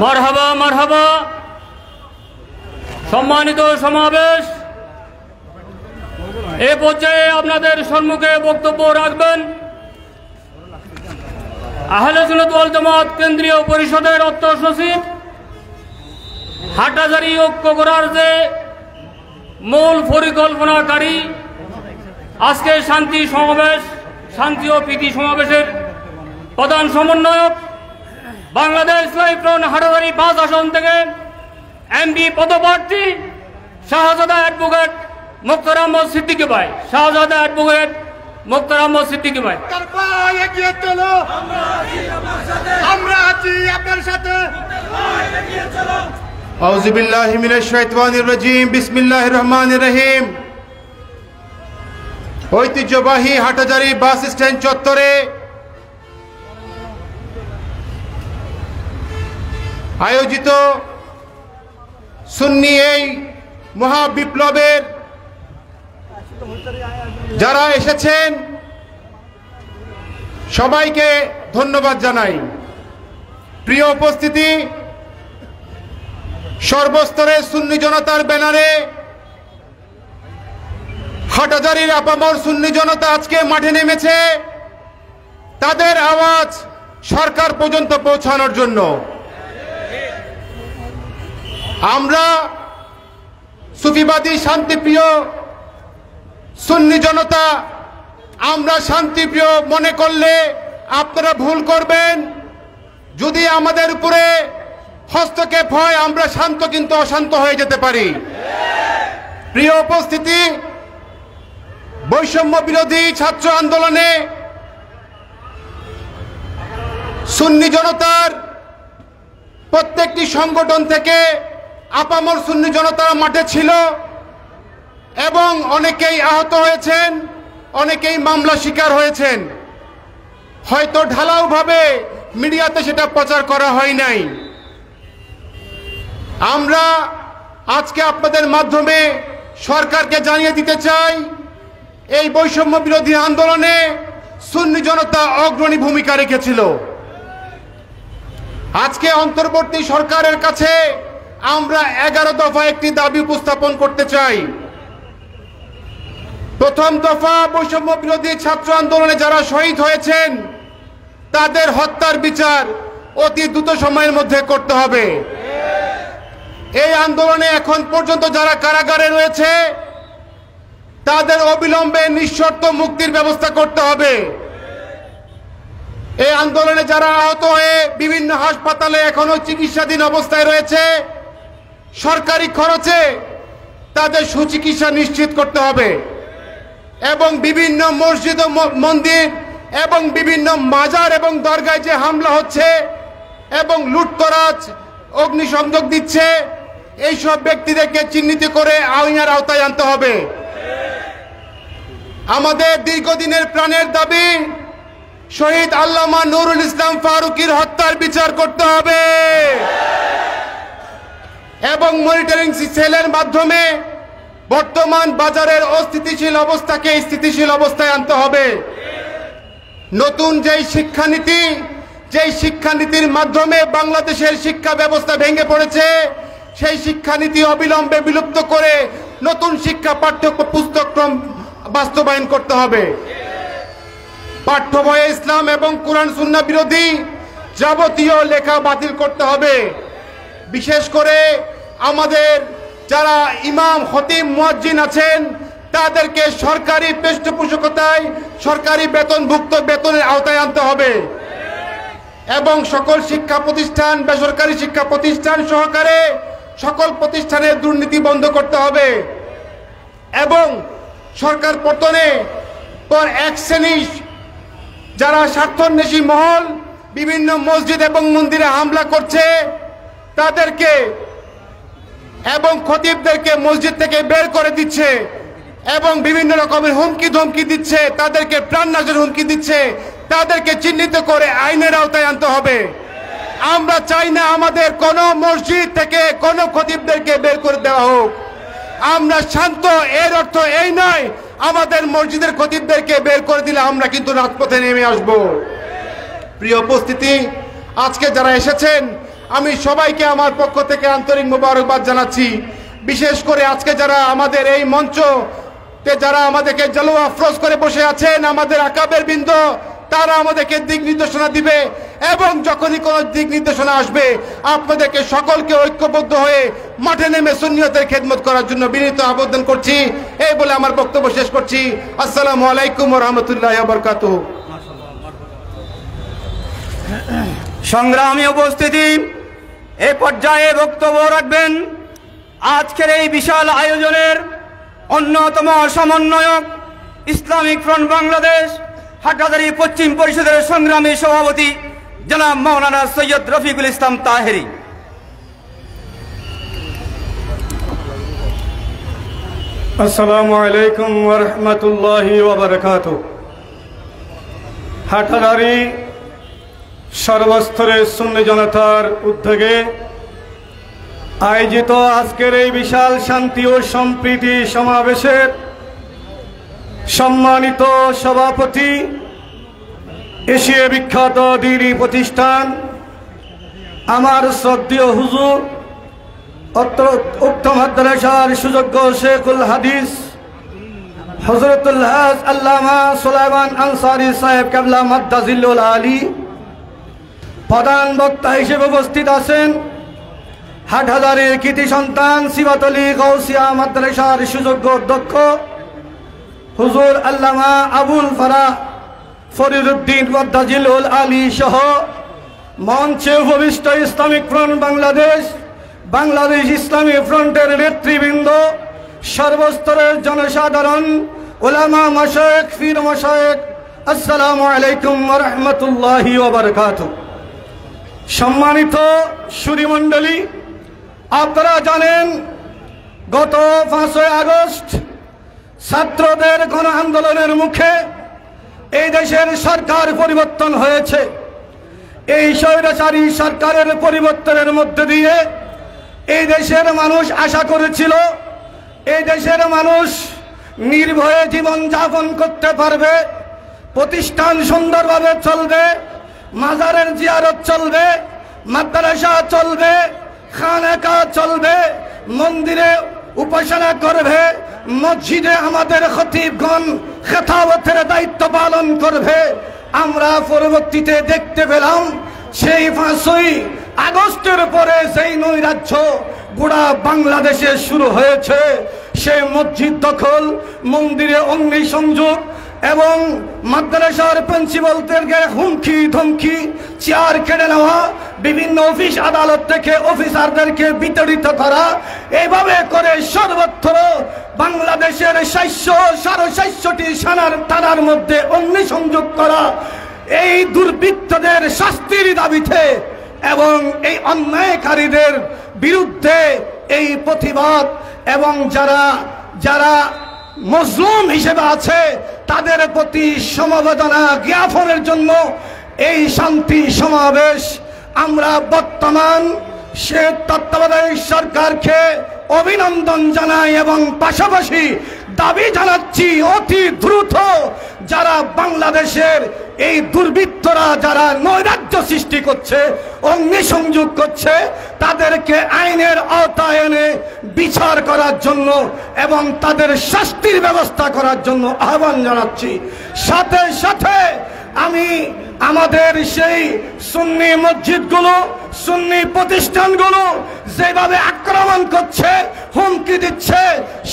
মারহাবা, মারহাবা। সম্মানিত সমাবেশ, এ পর্যায়ে আপনাদের সম্মুখে বক্তব্য রাখবেন আহলে সুন্নাত ওয়াল জামাত কেন্দ্রীয় পরিষদের অর্থ সচিব, হাটহাজারী ঐক্য করার যে মূল পরিকল্পনাকারী, আজকে শান্তি সমাবেশ, শান্তি ও প্রীতি সমাবেশের প্রধান সমন্বয়ক, বাংলাদেশ ইসলামী ফ্রন্ট হাটহাজারী 5 আসন থেকে এমপি পদপ্রার্থী শাহজাদা অ্যাডভোকেট মুক্তার আহমদ সিদ্দিকী ভাই, শাহজাদা অ্যাডভোকেট মুক্তার আহমদ সিদ্দিকী ভাই। এগিয়ে চলো, আমরা আছি আপনার সাথে। আউযু বিল্লাহি মিনাশ শাইতানির রাজীম, বিসমিল্লাহির রহমানির রহিম। ঐতিহ্যবাহী হাটহাজারী বাস স্ট্যান্ড চত্বরে আয়োজিত সুন্নি এই মহাবিপ্লবের যারা এসেছেন সবাইকে ধন্যবাদ জানাই। প্রিয় উপস্থিতি, সর্বস্তরের সুন্নি জনতার ব্যানারে হাটহাজারীর আপামর সুন্নি জনতা আজকে মাঠে নেমেছে তাদের আওয়াজ সরকার পর্যন্ত পৌঁছানোর জন্য। আমরা সুফিবাদী শান্তিপ্রিয় সুন্নি জনতা, আমরা শান্তিপ্রিয় মনে করলে আপনারা ভুল করবেন। যদি আমাদের উপরে হস্তক্ষেপ হয়, আমরা শান্ত কিন্তু অশান্ত হয়ে যেতে পারি। প্রিয় উপস্থিতি, বৈষম্য বিরোধী ছাত্র আন্দোলনে সুন্নি জনতার প্রত্যেকটি সংগঠন থেকে আপামর সুন্নি জনতা মাঠে ছিল এবং অনেকেই আহত হয়েছেন, অনেকেই মামলা শিকার হয়েছেন। হয়তো ঢালাওভাবে মিডিয়াতে সেটা প্রচার করা হয় নাই। আমরা আজকে আপনাদের মাধ্যমে সরকারকে জানিয়ে দিতে চাই, এই বৈষম্য বিরোধী আন্দোলনে সুন্নি জনতা অগ্রণী ভূমিকা রেখেছিল। আজকে অন্তর্বর্তী সরকারের কাছে আমরা 11 দফা একটি দাবি উপস্থাপন করতে চাই। প্রথম দফা, বৈষম্য বিরোধী ছাত্র আন্দোলনে যারা শহীদ হয়েছেন তাদের হত্যার বিচার অতি দ্রুত সময়ের মধ্যে করতে হবে। এই আন্দোলনে এখন পর্যন্ত যারা কারাগারে রয়েছে তাদের অবিলম্বে নিঃশর্ত মুক্তির ব্যবস্থা করতে হবে। এই আন্দোলনে যারা আহত হয়ে বিভিন্ন হাসপাতালে এখনো চিকিৎসাধীন অবস্থায় রয়েছে, সরকারি খরচে তাদের সুচিকিৎসা নিশ্চিত করতে হবে এবং বিভিন্ন মসজিদ ও মন্দির এবং বিভিন্ন মাজার এবং দরগায় যে হামলা হচ্ছে এবং লুটতরাজ, অগ্নিসংযোগ দিচ্ছে, এইসব ব্যক্তিদেরকে চিহ্নিত করে আইনের আওতায় আনতে হবে। আমাদের দীর্ঘদিনের প্রাণের দাবি, শহীদ আল্লামা নুরুল ইসলাম ফারুকীর হত্যার বিচার করতে হবে এবং মনিটরিং সেলের মাধ্যমে বর্তমান বাজারের অস্থিতিশীল অবস্থাকে স্থিতিশীল অবস্থায় আনতে হবে। নতুন যেই শিক্ষানীতির মাধ্যমে বাংলাদেশের শিক্ষা ব্যবস্থা ভেঙে পড়েছে, সেই শিক্ষানীতি অবিলম্বে বিলুপ্ত করে নতুন শিক্ষা পাঠ্যপুস্তক্রম বাস্তবায়ন করতে হবে। পাঠ্য বইয়ে ইসলাম এবং কোরআন সুন্নাহ বিরোধী যাবতীয় লেখা বাতিল করতে হবে। বিশেষ করে আমাদের যারা ইমাম, খতিব, মুয়াজ্জিন আছেন তাদেরকে সরকারি পৃষ্ঠপোষকতায় সরকারি বেতনভুক্ত বেতনের আওতায় আনতে হবে এবং সকল শিক্ষা প্রতিষ্ঠান, বেসরকারি শিক্ষা প্রতিষ্ঠান সহকারে সকল প্রতিষ্ঠানের দুর্নীতি বন্ধ করতে হবে এবং সরকার পতনে পর এক শ্রেণী যারা স্বার্থান্বেষী মহল বিভিন্ন মসজিদ এবং মন্দিরে হামলা করছে তাদেরকে এবং খতিবদেরকে মসজিদ থেকে বের করে দিচ্ছে এবং বিভিন্ন রকমের হুমকি ধমকি দিচ্ছে, তাদেরকে প্রাণনাশের হুমকি দিচ্ছে, তাদেরকে চিহ্নিত করে আইনের আওতায় আনতে হবে। আমরা চাই না আমাদের কোন মসজিদ থেকে কোন খতিবদেরকে বের করে দেওয়া হোক। আমরা শান্ত, এর অর্থ এই নয় আমাদের মসজিদের খতিবদেরকে বের করে দিলে আমরা কিন্তু রাজপথে নেমে আসব। প্রিয় উপস্থিতি, আজকে যারা এসেছেন আমি সবাইকে আমার পক্ষ থেকে আন্তরিক মোবারকবাদ জানাচ্ছি। বিশেষ করে আজকে যারা আমাদের এই মঞ্চতে যারা আমাদেরকে জলওয়া আফরোজ করে বসে আছেন, আমাদের আকাবের বৃন্দ, তারা আমাদেরকে দিক নির্দেশনা দিবে এবং যখনই কোনো দিক নির্দেশনা আসবে আপনাদেরকে সকলকে ঐক্যবদ্ধ হয়ে মাঠে নেমে সুন্নিয়তের খেদমত করার জন্য বিনীত আবেদন করছি। এই বলে আমার বক্তব্য শেষ করছি। আসসালামু আলাইকুম ওয়া রাহমাতুল্লাহি ওয়া বারাকাতুহু। সংগ্রামী উপস্থিতি, এই পর্যায়ে বক্তব্য রাখবেন আজকের এই বিশাল আয়োজনের অন্যতম সমন্বয়ক, ইসলামিক ফ্রন্ট বাংলাদেশ হাটহাজারী পশ্চিম পরিষদের সংগ্রামী সভাপতি জনাব মাওলানা সৈয়দ রফিকুল ইসলাম তাহেরি। আসসালামু আলাইকুম ওয়া রাহমাতুল্লাহি ওয়া বারাকাতুহু। হাটহাজারী সর্বস্তরের সুন্নি জনতার উদ্যোগে আয়োজিত আজকের এই বিশাল শান্তি ও সম্প্রীতি সমাবেশের সম্মানিত সভাপতি, এশিয়া বিখ্যাত দ্বীনি প্রতিষ্ঠান আমার শ্রদ্ধেয় হুজুর, উক্ত মাদ্রাসার সুযোগ্য শেখুল হাদিস হযরতুল হাজ আল্লামা সুলাইমান আনসারী সাহেব কেবলা মাদ্দাজিল্লুল আলী, প্রধান বক্তা হিসেবে উপস্থিত আছেন হাটহাজারীর কৃতি সন্তান সিবাতলী গৌসিয়া মাদ্রাসার সুযোগ্য অধ্যক্ষ হুজুর আল্লামা আবুল ফারাহ ফরিদউদ্দিন মাদ্দাজিল্লুল আলী সহ মঞ্চে উপবিষ্ট ইসলামিক ফ্রন্ট বাংলাদেশ, বাংলাদেশ ইসলামী ফ্রন্টের নেতৃবৃন্দ, সর্বস্তরের জনসাধারণ, উলামা, মাশায়েখ, পীর মাশায়েখ, আসসালামু আলাইকুম ওয়া রাহমাতুল্লাহি ওয়া বারাকাতুহু। সম্মানিত সুধীমণ্ডলী, আপনারা জানেন গত 5ই আগস্ট ছাত্রদের গণ আন্দোলনের মুখে এই দেশের সরকার পরিবর্তন হয়েছে। এই স্বৈরাচারী সরকারের পরিবর্তনের মধ্যে দিয়ে এই দেশের মানুষ আশা করেছিল এই দেশের মানুষ নির্ভয়ে জীবন যাপন করতে পারবে, প্রতিষ্ঠান সুন্দরভাবে চলবে, মাজারের জিয়ারত চলবে, মাদ্রাসা চলবে, খানাকা চলবে, মন্দিরে উপাসনা করবে, মসজিদে আমাদের খতিবগণ খেতাবতের দায়িত্ব পালন করবে। আমরা পরবর্তীতে দেখতে পেলাম সেই 5ই আগস্টের পরে সেই নৈরাজ্য গোটা বাংলাদেশে শুরু হয়েছে। সেই মসজিদ দখল, মন্দিরে অগ্নিসংযোগ এবং মাদ্রাসার প্রিন্সিপালদেরকে হুমকি ধমকি, চেয়ার কেড়ে নেওয়া, বিভিন্ন অফিস আদালত থেকে অফিসারদেরকে বিতাড়িত করা, এইভাবে করে সর্বত্র বাংলাদেশের 760টি থানার মধ্যে অগ্নিসংযোগ করা, এই দুর্বৃত্তদের শাস্তির দাবিতে এবং এই অন্যায়কারীদের বিরুদ্ধে এই প্রতিবাদ এবং যারা মজলুম হিসেবে আছে তাদের প্রতি সমবেদনা জ্ঞাপনের জন্য এই শান্তি সমাবেশ। আমরা বর্তমান সে তত্ত্বাবধায়ক সরকারকে অভিনন্দন জানাই এবং পাশাপাশি দাবি জানাচ্ছি অতি দ্রুত যারা বাংলাদেশের এই দুর্বৃত্তরা যারা নৈরাজ্য সৃষ্টি করছে, অগ্নিসংযোগ করছে, তাদেরকে আইনের আওতায় এনে বিচার করার জন্য এবং তাদের শাস্তির ব্যবস্থা করার জন্য আহ্বান জানাচ্ছি। সাথে সাথে আমি আমাদের সেই সুন্নি মসজিদগুলো, সুন্নি প্রতিষ্ঠানগুলো যেভাবে আক্রমণ করছে, হুমকি দিচ্ছে,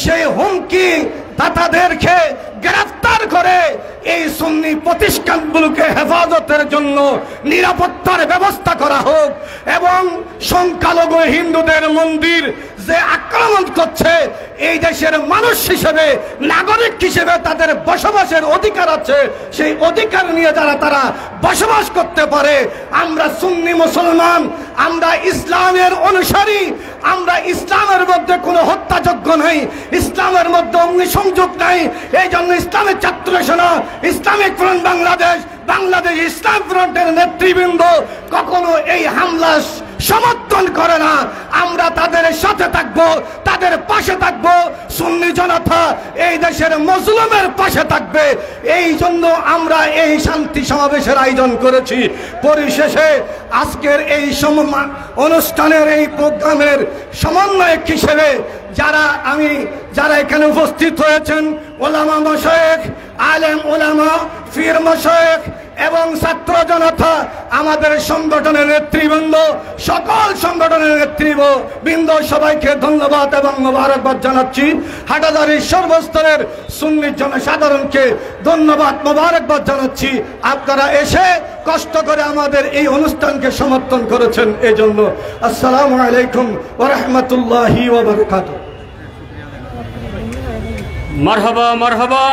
সেই হুমকি দাতাদেরকে গ্রেফতার করে এই সুন্নি প্রতিষ্ঠানগুলোকে হেফাজতের জন্য নিরাপত্তার ব্যবস্থা করা হোক এবং সংখ্যালঘু হিন্দুদের মন্দির যে আক্রমণ করছে, এই দেশের মানুষ হিসেবে, নাগরিক হিসেবে তাদের বসবাসের অধিকার আছে, সেই অধিকার নিয়ে তারা বসবাস করতে পারে। আমরা সুন্নি মুসলমান, আমরা ইসলামের অনুসারী, আমরা ইসলামের মধ্যে কোনো হত্যাযজ্ঞ নাই, ইসলামের মধ্যে অগ্নিসংযোগ নাই। এই জন্য ইসলামের ছাত্র সেনা, ইসলামিক ফ্রন্ট বাংলাদেশ, বাংলাদেশ ইসলাম ফ্রন্টের নেতৃবৃন্দ কখনো এই হামলা সমর্থন করে না। আমরা তাদের সাথে থাকব, তাদের পাশে থাকব। সুন্নি জনতা এই দেশের মজলুমের পাশে থাকবে। এই জন্য আমরা এই শান্তি সমাবেশের আয়োজন করেছি। পরিশেষে আজকের এই অনুষ্ঠানের এই প্রোগ্রামের সমন্বয়ক হিসেবে যারা এখানে উপস্থিত হয়েছেন, ওলামা মাশায়েখ, আলেম ওলামা, পীর মাশায়েখ এবং ছাত্র জনতা, আমাদের সংগঠনের নেতৃবৃন্দ, সকল সংগঠনের নেতৃবৃন্দ, সবাইকে ধন্যবাদ এবং মোবারকবাদ জানাচ্ছি। হাটাজারির সর্বস্তরের সুন্নি জনসাধারণকে ধন্যবাদ, মোবারকবাদ জানাচ্ছি। আপনারা এসে কষ্ট করে আমাদের এই অনুষ্ঠানকে সমর্থন করেছেন, এজন্য আসসালামু আলাইকুম ওয়া রাহমাতুল্লাহি ওয়া বারাকাতুহু। মারহাবা মারহাবা।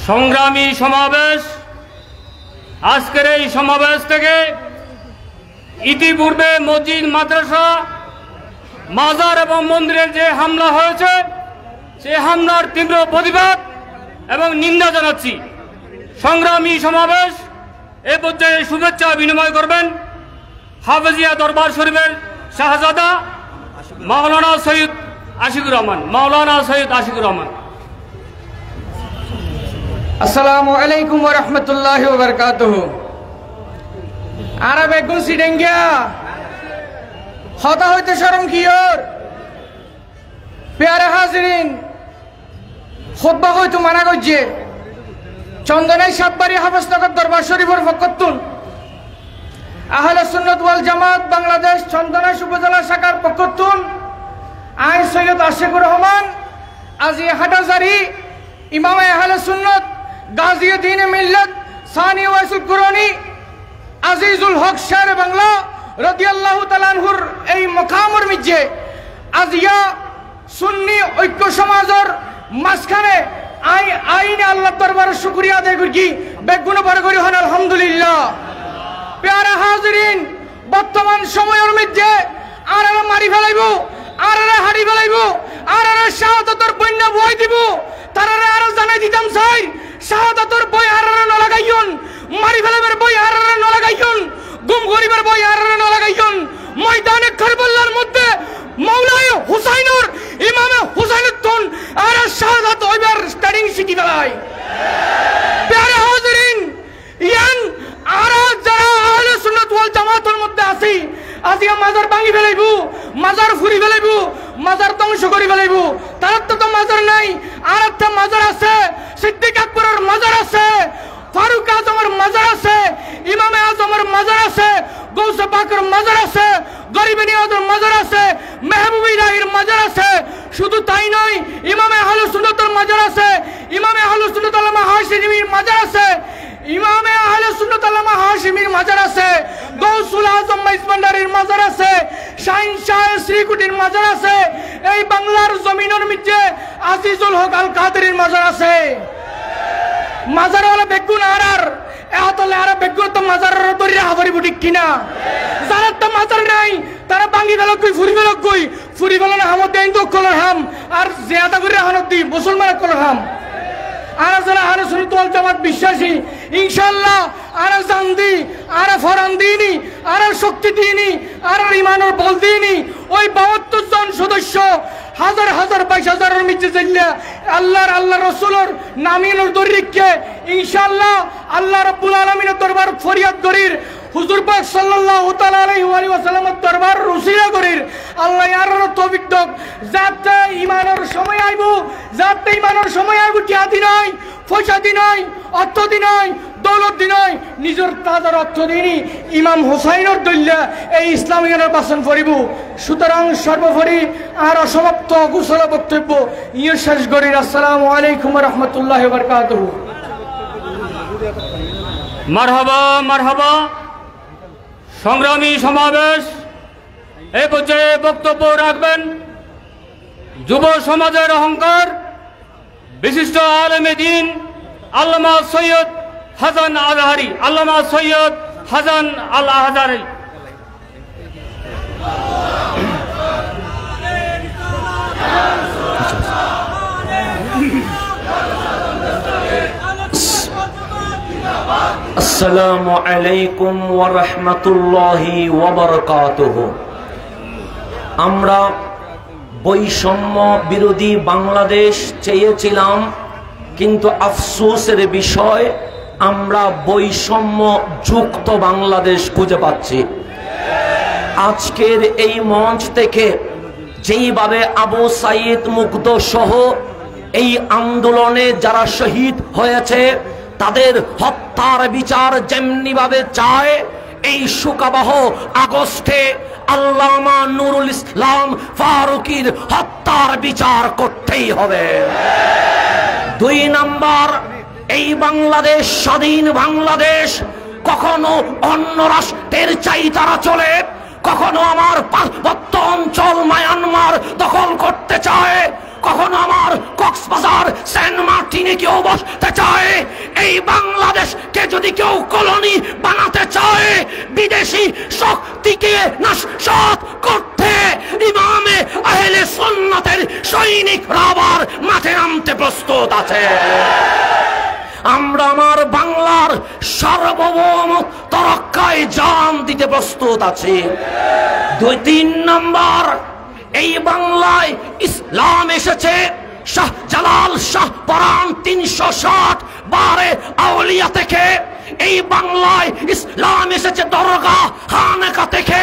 সংগ্রামী সমাবেশ, আজকের এই সমাবেশ থেকে ইতিপূর্বে মসজিদ, মাদ্রাসা, মাজার এবং মন্দিরের যে হামলা হয়েছে, সেই হামলার তীব্র প্রতিবাদ এবং নিন্দা জানাচ্ছি। সংগ্রামী সমাবেশ এ পর্যায়ে শুভেচ্ছা বিনিময় করবেন হাফেজিয়া দরবার শরীফের শাহজাদা মাওলানা সৈয়দ আশিকুর রহমান। মাওলানা সৈয়দ আশিকুর রহমান। আসসালামু আলাইকুম ওয়া রাহমাতুল্লাহি ওয়া বারাকাতুহু। আরবে গুছি ডেঙ্গিয়া হতা হইতে শরম কিয়র। প্যারে হাজিরিন, খুতবা হইতো মানা গজ্জে চন্দনাই সাতবাড়ি হাফেজনগর দরবার শরীফের পক্ষতুন আহলে সুন্নাত ওয়াল জামাত বাংলাদেশ চন্দনাই উপজেলা শাখার পক্ষতুন আই সৈয়দ আশিকুর রহমান আজি হাটাজারি ইমাম আহলে সুন্নাত গাজী দ্বীন মিল্লাত সানি ওয়াইসুল কুরআনী আজিজুল হক শের বাংলা রাদিয়াল্লাহু তাআলা আনহুর এই মকামর মিজে আজিয়া সুন্নি ঐক্য সমাজের মাঝখানে আইনে আল্লাহ দরবারে শুকরিয়া আদায় করি, বেগুন বড় করি হন আলহামদুলিল্লাহ। প্যারা হাজিরিন, বর্তমান সময়ের মধ্যে আর মারি ফেলাইব, আর হাড়ি ফেলাইব, আর শাহাদাতের বন্যা বই দিব, তারা আরো জানাই দিতাম চাই শাহাদাতর বই হারারে ন লাগাইয়ন, মারি ফেলাবের বই হারারে ন লাগাইয়ন, গুম গরিবের বই হারারে ন লাগাইয়ন। ময়দানে কারবালার মধ্যে মাওলায়ে হুসাইনের ইমামে হুসাইনের তন আর শাহাদাত হইবার স্টার্টিং শিখি ফেলায়। প্যারে হাজিরিন, ইয়ান আর যারা আহলে সুন্নাত ওয়াল জামাতের মধ্যে আছি, আজিয়া মাজার ভাঙি ফেলাইব, মাজার ফুরি ফেলাইব, মাজার ধ্বংস করে ফেলাইব। তার তো মাজার নাই, আর একটা মাজার আছে, সিদ্দিক আকবরের মাজার আছে, ফারুক আজমের মাজার আছে, ইমামে আজমের মাজার আছে, গৌসে পাকের মাজার আছে, গরিব নিয়াজের মাজার আছে, মেহবুব ইলাহির মাজার আছে। শুধু তাই নয়, ইমামে আহলে সুন্নাতের মাজার আছে, ইমামে আহলে সুন্নাত আল্লামা হাশিমির মাজার আছে, ইমামে আহলে সুন্নাত আল্লামা হাশিমির মাজার আছে, গৌসুল আজম মাইজভান্ডারির মাজার আছে, শাহিন শাহ শ্রীকুটির মাজার আছে। এই বাংলার জমিনের মধ্যে আজিজুল হক আল কাদেরের মাজার আছে। মাজার ওয়ালা বেগুন আর এতলে আর বেগুন তো মাজারের দরিয়া হাবরি বুটি কিনা। যারা তো মাজার নাই তারা বাঙ্গি ফেল কই, ফুরি ফেল কই, ফুরি ফেল না হামত দেন তো কলর হাম, আর জিয়াদা করে হানত দি মুসলমান কলর হাম। আর যারা আহলে সুন্নাত ওয়াল জামাত বিশ্বাসী, ইনশাআল্লাহ আর জানদি আর ফরান দিনি আর শক্তি দিনি আর ইমানের বল দিনি। ওই 72 জন সদস্য হাজার হাজার 22,000-এর মধ্যে যাইলা আল্লাহ রসুলের নামিনের দরিককে ইনশাআল্লাহ আল্লাহ রাব্বুল আলামিনের দরবার ফরিয়াদ করির, হুজুর পাক সাল্লাল্লাহু তাআলা আলাইহি ওয়া সাল্লামের দরবার রুসিলা করির। আল্লাহ আর তৌফিক দাও, যাতে ইমানের সময় আইব, যাতে ইমানের সময় আইব টিয়া দি নয়, পয়সা দি নয়, অর্থ দি নয়, দৌলত দি নয়, নিজের তাদের অর্থ দিনি ইমাম হুসাইনের দল্লা এই ইসলামীয় নির্বাচন করিব। সুতরাং সর্বোপরি আর অসমাপ্ত কুশল বক্তব্য ইয়ে শেষ করির। আসসালামু আলাইকুম ওয়া রাহমাতুল্লাহি ওয়া বারাকাতুহু। মারহাবা মারহাবা। সংগ্রামী সমাবেশ এই পর্যায়ে বক্তব্য রাখবেন যুব সমাজের অহংকার, বিশিষ্ট আলেমে দ্বীন আল্লামা সৈয়দ হাসান আজহারি, আল্লামা সৈয়দ হাসান আল আজহারি। আসসালামু আলাইকুম ওয়া রাহমাতুল্লাহি ওয়া বারাকাতুহু। আমরা বৈষম্য বিরোধী বাংলাদেশ চেয়েছিলাম, কিন্তু আফসোসের বিষয় আমরা বৈষম্য যুক্ত বাংলাদেশ খুঁজে পাচ্ছি। আজকের এই মঞ্চ থেকে যেইভাবে আবু সাইদ মুগ্ধ সহ এই আন্দোলনে যারা শহীদ হয়েছে তাদের হত্যার বিচার যেমনি ভাবে চায়, এই শোকাবহ আগস্টে আল্লামা নুরুল ইসলাম ফারুকীর হত্যার বিচার করতেই হবে। 2 নাম্বার, এই বাংলাদেশ স্বাধীন বাংলাদেশ কখনো অন্য রাষ্ট্রের চাইতারা চলে, কখনো আমার পার্বত্য অঞ্চল মায়ানমার দখল করতে চায়, কখনো আমার কক্সবাজার সেন্ট মার্টিনে কেউ বসতে চায়। এই বাংলাদেশকে যদি কেউ কলোনি বানাতে চায়, বিদেশি শক্তিকে নাশসাত করতে ইমামে আহলে সুন্নাতের সৈনিকরা আবার মাঠে নামতে প্রস্তুত আছে। আমরা আমার বাংলার সার্বভৌমত্ব রক্ষায় জান দিতে প্রস্তুত আছি। 2-3 নাম্বার, এই বাংলায় ইসলাম এসেছে শাহজালাল শাহপরান 360 বারে আউলিয়া থেকে। এই বাংলায় ইসলাম এসেছে দরগা খানেকা থেকে।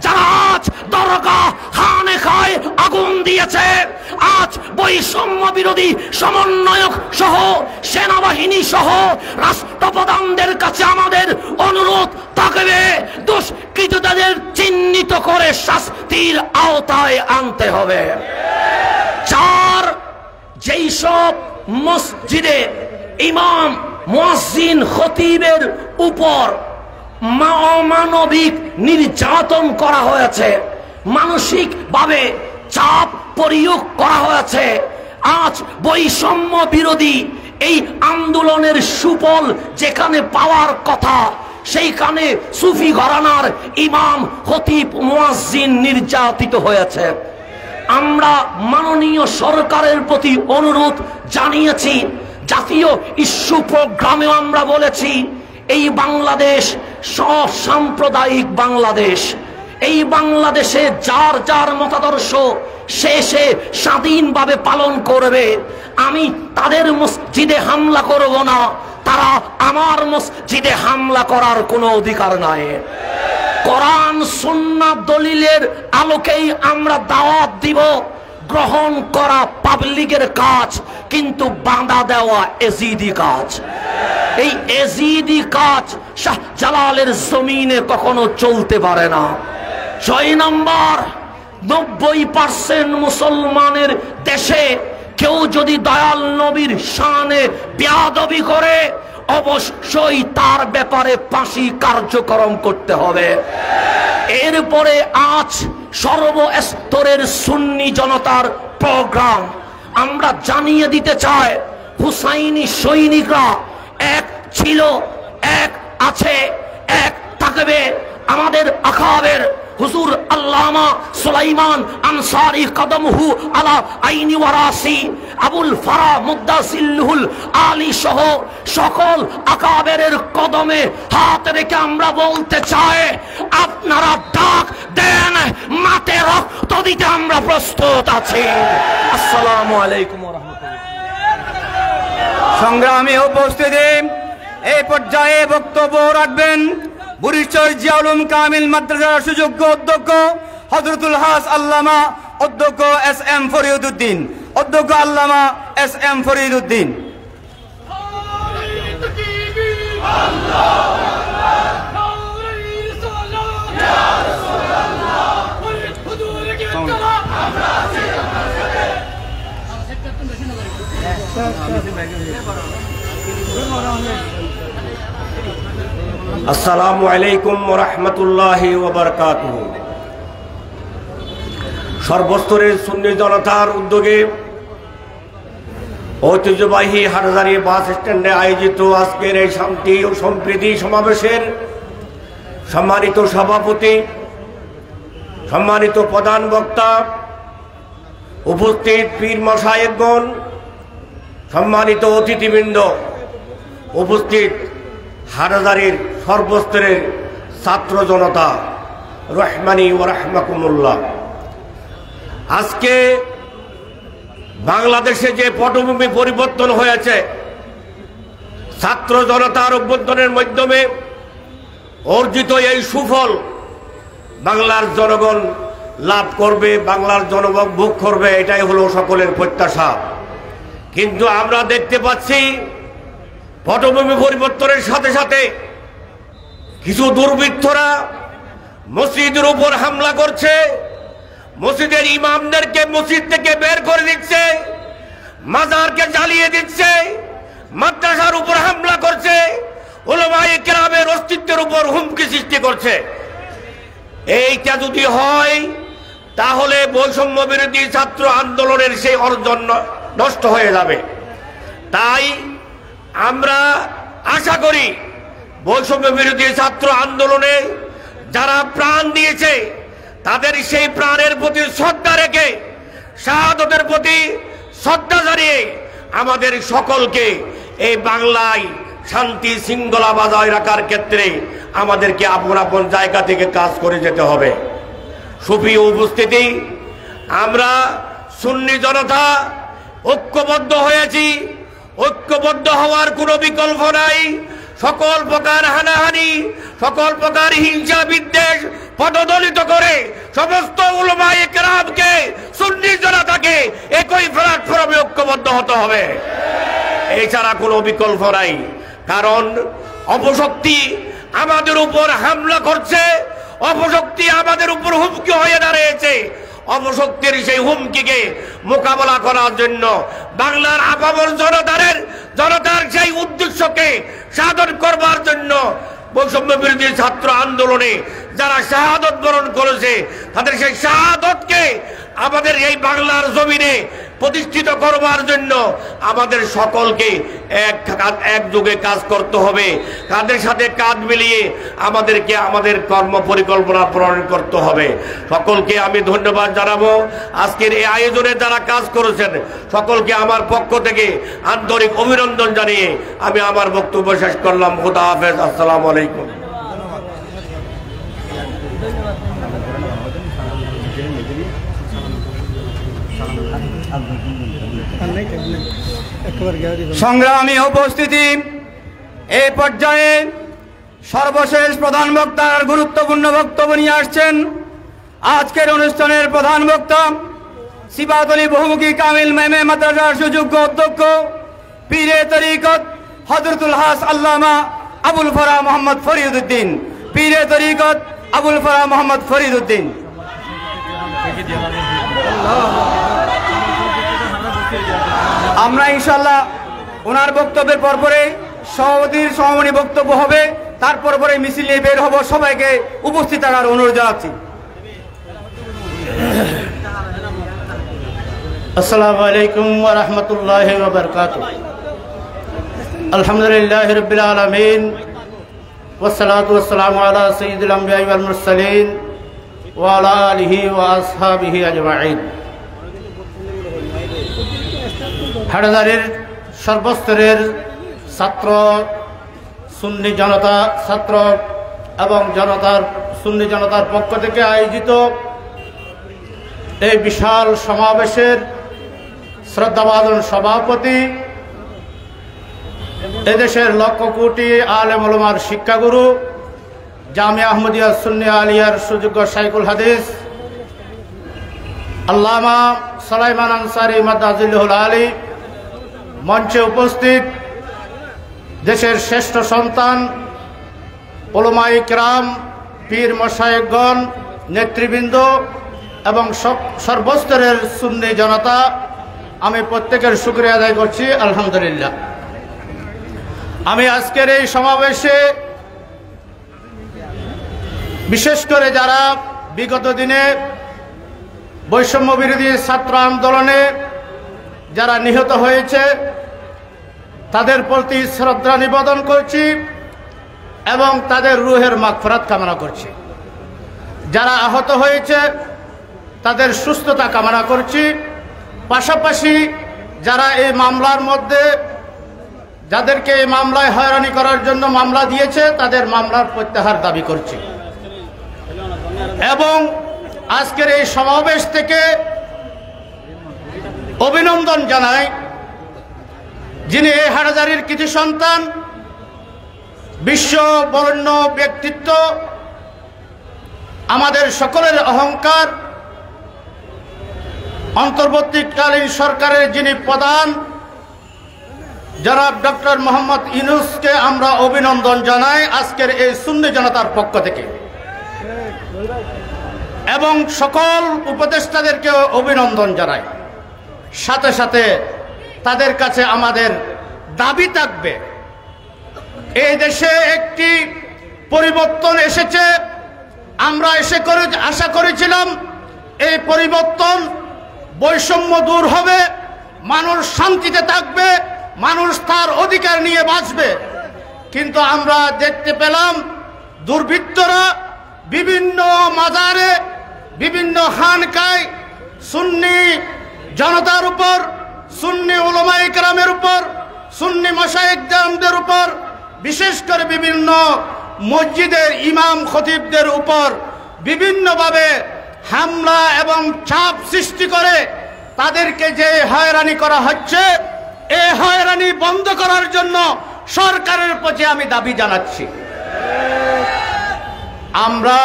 যারা আজ দরগা খানেকায় আগুন দিয়েছে, আজ বৈষম্য বিরোধী সমন্বয়ক সহ সেনাবাহিনী সহ রাষ্ট্রপ্রধানদের কাছে আমাদের অনুরোধ থাকবে, দুষ্কৃতদের চিহ্নিত করে শাস্তির আওতায় আনতে হবে। 4, যেই সব মসজিদে ইমাম মুয়াজ্জিন খতিবের উপর অমানবিক নির্যাতন করা হয়েছে, মানসিক ভাবে চাপ প্রয়োগ করা হয়েছে, আজ বৈষম্য বিরোধী এই আন্দোলনের সুফল যেখানে পাওয়ার কথা সেইখানে সুফি ঘরানার ইমাম খতিব মুয়াজ্জিন নির্যাতিত হয়েছে। আমরা মাননীয় সরকারের প্রতি অনুরোধ জানিয়েছি, জাতীয় ইস্যু প্রোগ্রামেও আমরা বলেছি এই বাংলাদেশ সাম্প্রদায়িক বাংলাদেশ। এই বাংলাদেশে যার যার মতাদর্শ সে স্বাধীনভাবে পালন করবে। আমি তাদের মসজিদে হামলা করব না, তারা আমার মসজিদে হামলা করার কোনো অধিকার নাই। কোরআন সুন্নাহ দলিলের আলোকেই আমরা দাওয়াত দিব। গ্রহণ করা পাবলিকের কাজ, কিন্তু বাঁধা দেওয়া এজিদি কাজ। এই এজিদি কাজ শাহজালালের জমিনে কখনো চলতে পারে না। 6 নম্বর, 90% মুসলমানের দেশে কেউ যদি দয়াল নবীর শানে বেয়াদবি করে অবশ্যই তার ব্যাপারে ফাঁসি কার্যক্রম করতে হবে। এরপরে আজ সর্বস্তরের সুন্নি জনতার প্রোগ্রাম আমরা জানিয়ে দিতে চাই, হুসাইনি সৈনিকরা এক ছিল, এক আছে, এক থাকবে। আমাদের আকাবের হুজুর আল্লামা সুলাইমান আনসারী কদমহু আলা আইনি ওয়ারাসি, আবুল ফারা মুদ্দাসিল্লুল আলী সহ সকল আকাবেরের কদমে হাত রেখে আমরা বলতে চাই, আপনারা ডাক দেন, মাতে রক্ত দিতে আমরা প্রস্তুত আছি। আসসালামু আলাইকুম ওয়া রাহমাতুল্লাহ। সংগ্রামী উপস্থিতি, এই পর্যায়ে বক্তব্য রাখবেন বুড়িচর জিয়াউল উলুম কামিল মাদ্রাসার সুযোগ্য অধ্যক্ষ হযরতুল হাস আল্লামা অধ্যক্ষ SM ফরিদউদ্দিন। অধ্যক্ষ আল্লামা SM ফরিদউদ্দিন। আসসালামু আলাইকুম ওয়া রাহমাতুল্লাহি ওয়া বারাকাতুহু। সর্বস্তরের সুন্নি জনতার উদ্যোগে ঐতিহ্যবাহী হাটহাজারী বাস স্ট্যান্ডে আয়োজিত আজকের এই শান্তি ও সম্প্রীতি সমাবেশের সম্মানিত সভাপতি, সম্মানিত প্রধান বক্তা, উপস্থিত পীর মাশায়েখগণ, সম্মানিত অতিথিবৃন্দ, উপস্থিত হাটহাজারীর সর্বস্তরের ছাত্র জনতা, রহমানি ওয়া রাহমাকুমুল্লাহ। আজকে বাংলাদেশে যে পটভূমি পরিবর্তন হয়েছে, ছাত্র জনতার অভ্যুত্থানের মাধ্যমে অর্জিত এই সুফল বাংলার জনগণ লাভ করবে, বাংলার জনগণ ভোগ করবে, এটাই হলো সকলের প্রত্যাশা। কিন্তু আমরা দেখতে পাচ্ছি পটভূমি পরিবর্তনের সাথে সাথে কিছু দুর্বৃত্তরা মসজিদের উপর হামলা করছে, মসজিদের ইমামদেরকে মসজিদ থেকে বের করে দিচ্ছে, মাজারকে জ্বালিয়ে দিচ্ছে, মাদ্রাসার উপর হামলা করছে, উলামায়ে কেরামের অস্তিত্বের উপর হুমকি সৃষ্টি করছে। এইটা যদি হয় তাহলে বৈষম্য বিরোধী ছাত্র আন্দোলনের সেই অর্জন নষ্ট হয়ে যাবে। তাই আমরা আশা করি বৈষম্য বিরোধী ছাত্র আন্দোলনে যারা প্রাণ দিয়েছে তাদের সেই প্রাণের প্রতি শ্রদ্ধা রেখে, শাহাদাতের প্রতি শ্রদ্ধা জানিয়ে আমাদের সকলকে এই বাংলায় শান্তি শৃঙ্খলা বজায় রাখার ক্ষেত্রে আমাদেরকে আপন আপন জায়গা থেকে কাজ করে যেতে হবে। সুপ্রিয় উপস্থিতি, আমরা সুন্নি জনতা ঐক্যবদ্ধ হয়েছি, ঐক্যবদ্ধ হওয়ার কোনো বিকল্প নাই। সকল প্রকার হানাহানি, সকল প্রকার হিংসা বিদ্বেষ পদদলিত করে সমস্ত উলামায়ে কেরামকে, সুন্নি জনতাকে একই প্ল্যাটফর্মে ঐক্যবদ্ধ হতে হবে, এছাড়া কোনো বিকল্প নাই। কারণ অপশক্তি আমাদের উপর হামলা করছে, অপশক্তি আমাদের উপর হুমকি হয়ে দাঁড়িয়েছে। অপশক্তির সেই হুমকিকে মোকাবেলা করার জন্য বাংলার আপামর জনতার সেই উদ্দেশ্যকে সাধন করবার জন্য বৈষম্য বিরোধী ছাত্র আন্দোলনে যারা শাহাদত বরণ করেছে তাদের সেই শাহাদতকে আমাদের এই বাংলার জমিনে প্রতিষ্ঠিত করবার জন্য আমাদের সকলকে একযোগে কাজ করতে হবে। কাদের সাথে কাঁধ মিলিয়ে আমাদেরকে আমাদের কর্ম পরিকল্পনা প্রণয়ন করতে হবে। সকলকে আমি ধন্যবাদ জানাবো। আজকের এই আয়োজনে যারা কাজ করেছেন সকলকে আমার পক্ষ থেকে আন্তরিক অভিনন্দন জানিয়ে আমি আমার বক্তব্য শেষ করলাম। খোদা হাফেজ। আসসালামু আলাইকুম। সংগ্রামী উপস্থিতি, এই পর্যায়ে সর্বশেষ প্রধান বক্তার গুরুত্বপূর্ণ বক্তব্য নিয়ে আসছেন আজকের অনুষ্ঠানের প্রধান বক্তা সিবাতলী বহুমুখী কামিল মেমে মাদ্রাসার সুযোগ্য অধ্যক্ষ পীরে তরিকত হযরতুল হাস আল্লামা আবুল ফরা মোহাম্মদ ফরিদ উদ্দিন। পীরে তরিকত আবুল ফরা মোহাম্মদ ফরিদ উদ্দিন। আমরা ইনশাআল্লাহ ওনার বক্তব্যের পরপরে সভাপতির সমাপনী বক্তব্য হবে, তারপর পরে মিছিল নিয়ে বের হব। সবাইকে উপস্থিত থাকার অনুরোধ জানাচ্ছি। আসসালামু আলাইকুম ওয়া রাহমাতুল্লাহি ওয়া বারাকাতুহু। আলহামদুলিল্লাহি রাব্বিল আলামিন ওয়া সলাতু ওয়া সালামু আলা সাইয়্যিদিল আমবিয়া ওয়াল মুরসালিন ওয়া আলা আলিহি ওয়া আসহাবিহি আজমাইন। হাটহাজারীর সর্বস্তরের ছাত্র সুন্নি জনতা, ছাত্র এবং সুন্নি জনতার পক্ষ থেকে আয়োজিত এই বিশাল সমাবেশের শ্রদ্ধাভাজন সভাপতি, এদেশের লক্ষ কোটি আলেম ওলামার শিক্ষাগুরু, জামিয়া আহমদিয়া সুন্নি আলিয়ার সুযোগ্য শাইখুল হাদিস আল্লামা সুলাইমান আনসারী মাদ্দাজিল্লাহুল আলী, মঞ্চে উপস্থিত দেশের শ্রেষ্ঠ সন্তান উলামায়ে কেরাম, পীর মশায়েখগণ, নেতৃবৃন্দ এবং সর্বস্তরের সুন্নি জনতা, আমি প্রত্যেকের শুকরিয়া আদায় করছি আলহামদুলিল্লাহ। আমি আজকের এই সমাবেশে বিশেষ করে যারা বিগত দিনে বৈষম্য বিরোধী ছাত্র আন্দোলনে যারা নিহত হয়েছে তাদের প্রতি শ্রদ্ধা নিবেদন করছি এবং তাদের রুহের মাগফিরাত কামনা করছি। যারা আহত হয়েছে তাদের সুস্থতা কামনা করছি। পাশাপাশি যারা এই মামলার মধ্যে, যাদেরকে এই মামলায় হয়রানি করার জন্য মামলা দিয়েছে, তাদের মামলার প্রত্যাহার দাবি করছি। এবং আজকের এই সমাবেশ থেকে অভিনন্দন জানাই যিনি এই হাটহাজারীর কৃতি সন্তান, বিশ্ব বরেণ্য ব্যক্তিত্ব, আমাদের সকলের অহংকার, অন্তর্বর্তীকালীন সরকারের যিনি প্রধান জনাব ডক্টর মোহাম্মদ ইউনূসকে আমরা অভিনন্দন জানাই আজকের এই সুন্নি জনতার পক্ষ থেকে, এবং সকল উপদেষ্টাদেরকেও অভিনন্দন জানাই। সাথে সাথে তাদের কাছে আমাদের দাবি থাকবে, এই দেশে একটি পরিবর্তন এসেছে। আমরা আশা করেছিলাম এই পরিবর্তন, বৈষম্য দূর হবে, মানুষ শান্তিতে থাকবে, মানুষ তার অধিকার নিয়ে বাঁচবে। কিন্তু আমরা দেখতে পেলাম দুর্বৃত্তরা বিভিন্ন মাজারে, বিভিন্ন খানকায় সুন্নি জনতার উপর, সুন্নি উলামায়ে কেরামের উপর, সুন্নি মাশায়েখদের উপর, বিশেষ করে বিভিন্ন মসজিদের ইমাম খতিবদের উপর বিভিন্নভাবে হামলা এবং চাপ সৃষ্টি করে তাদেরকে যে হয়রানি করা হচ্ছে, এই হয়রানি বন্ধ করার জন্য সরকারের প্রতি আমি দাবি জানাচ্ছি। আমরা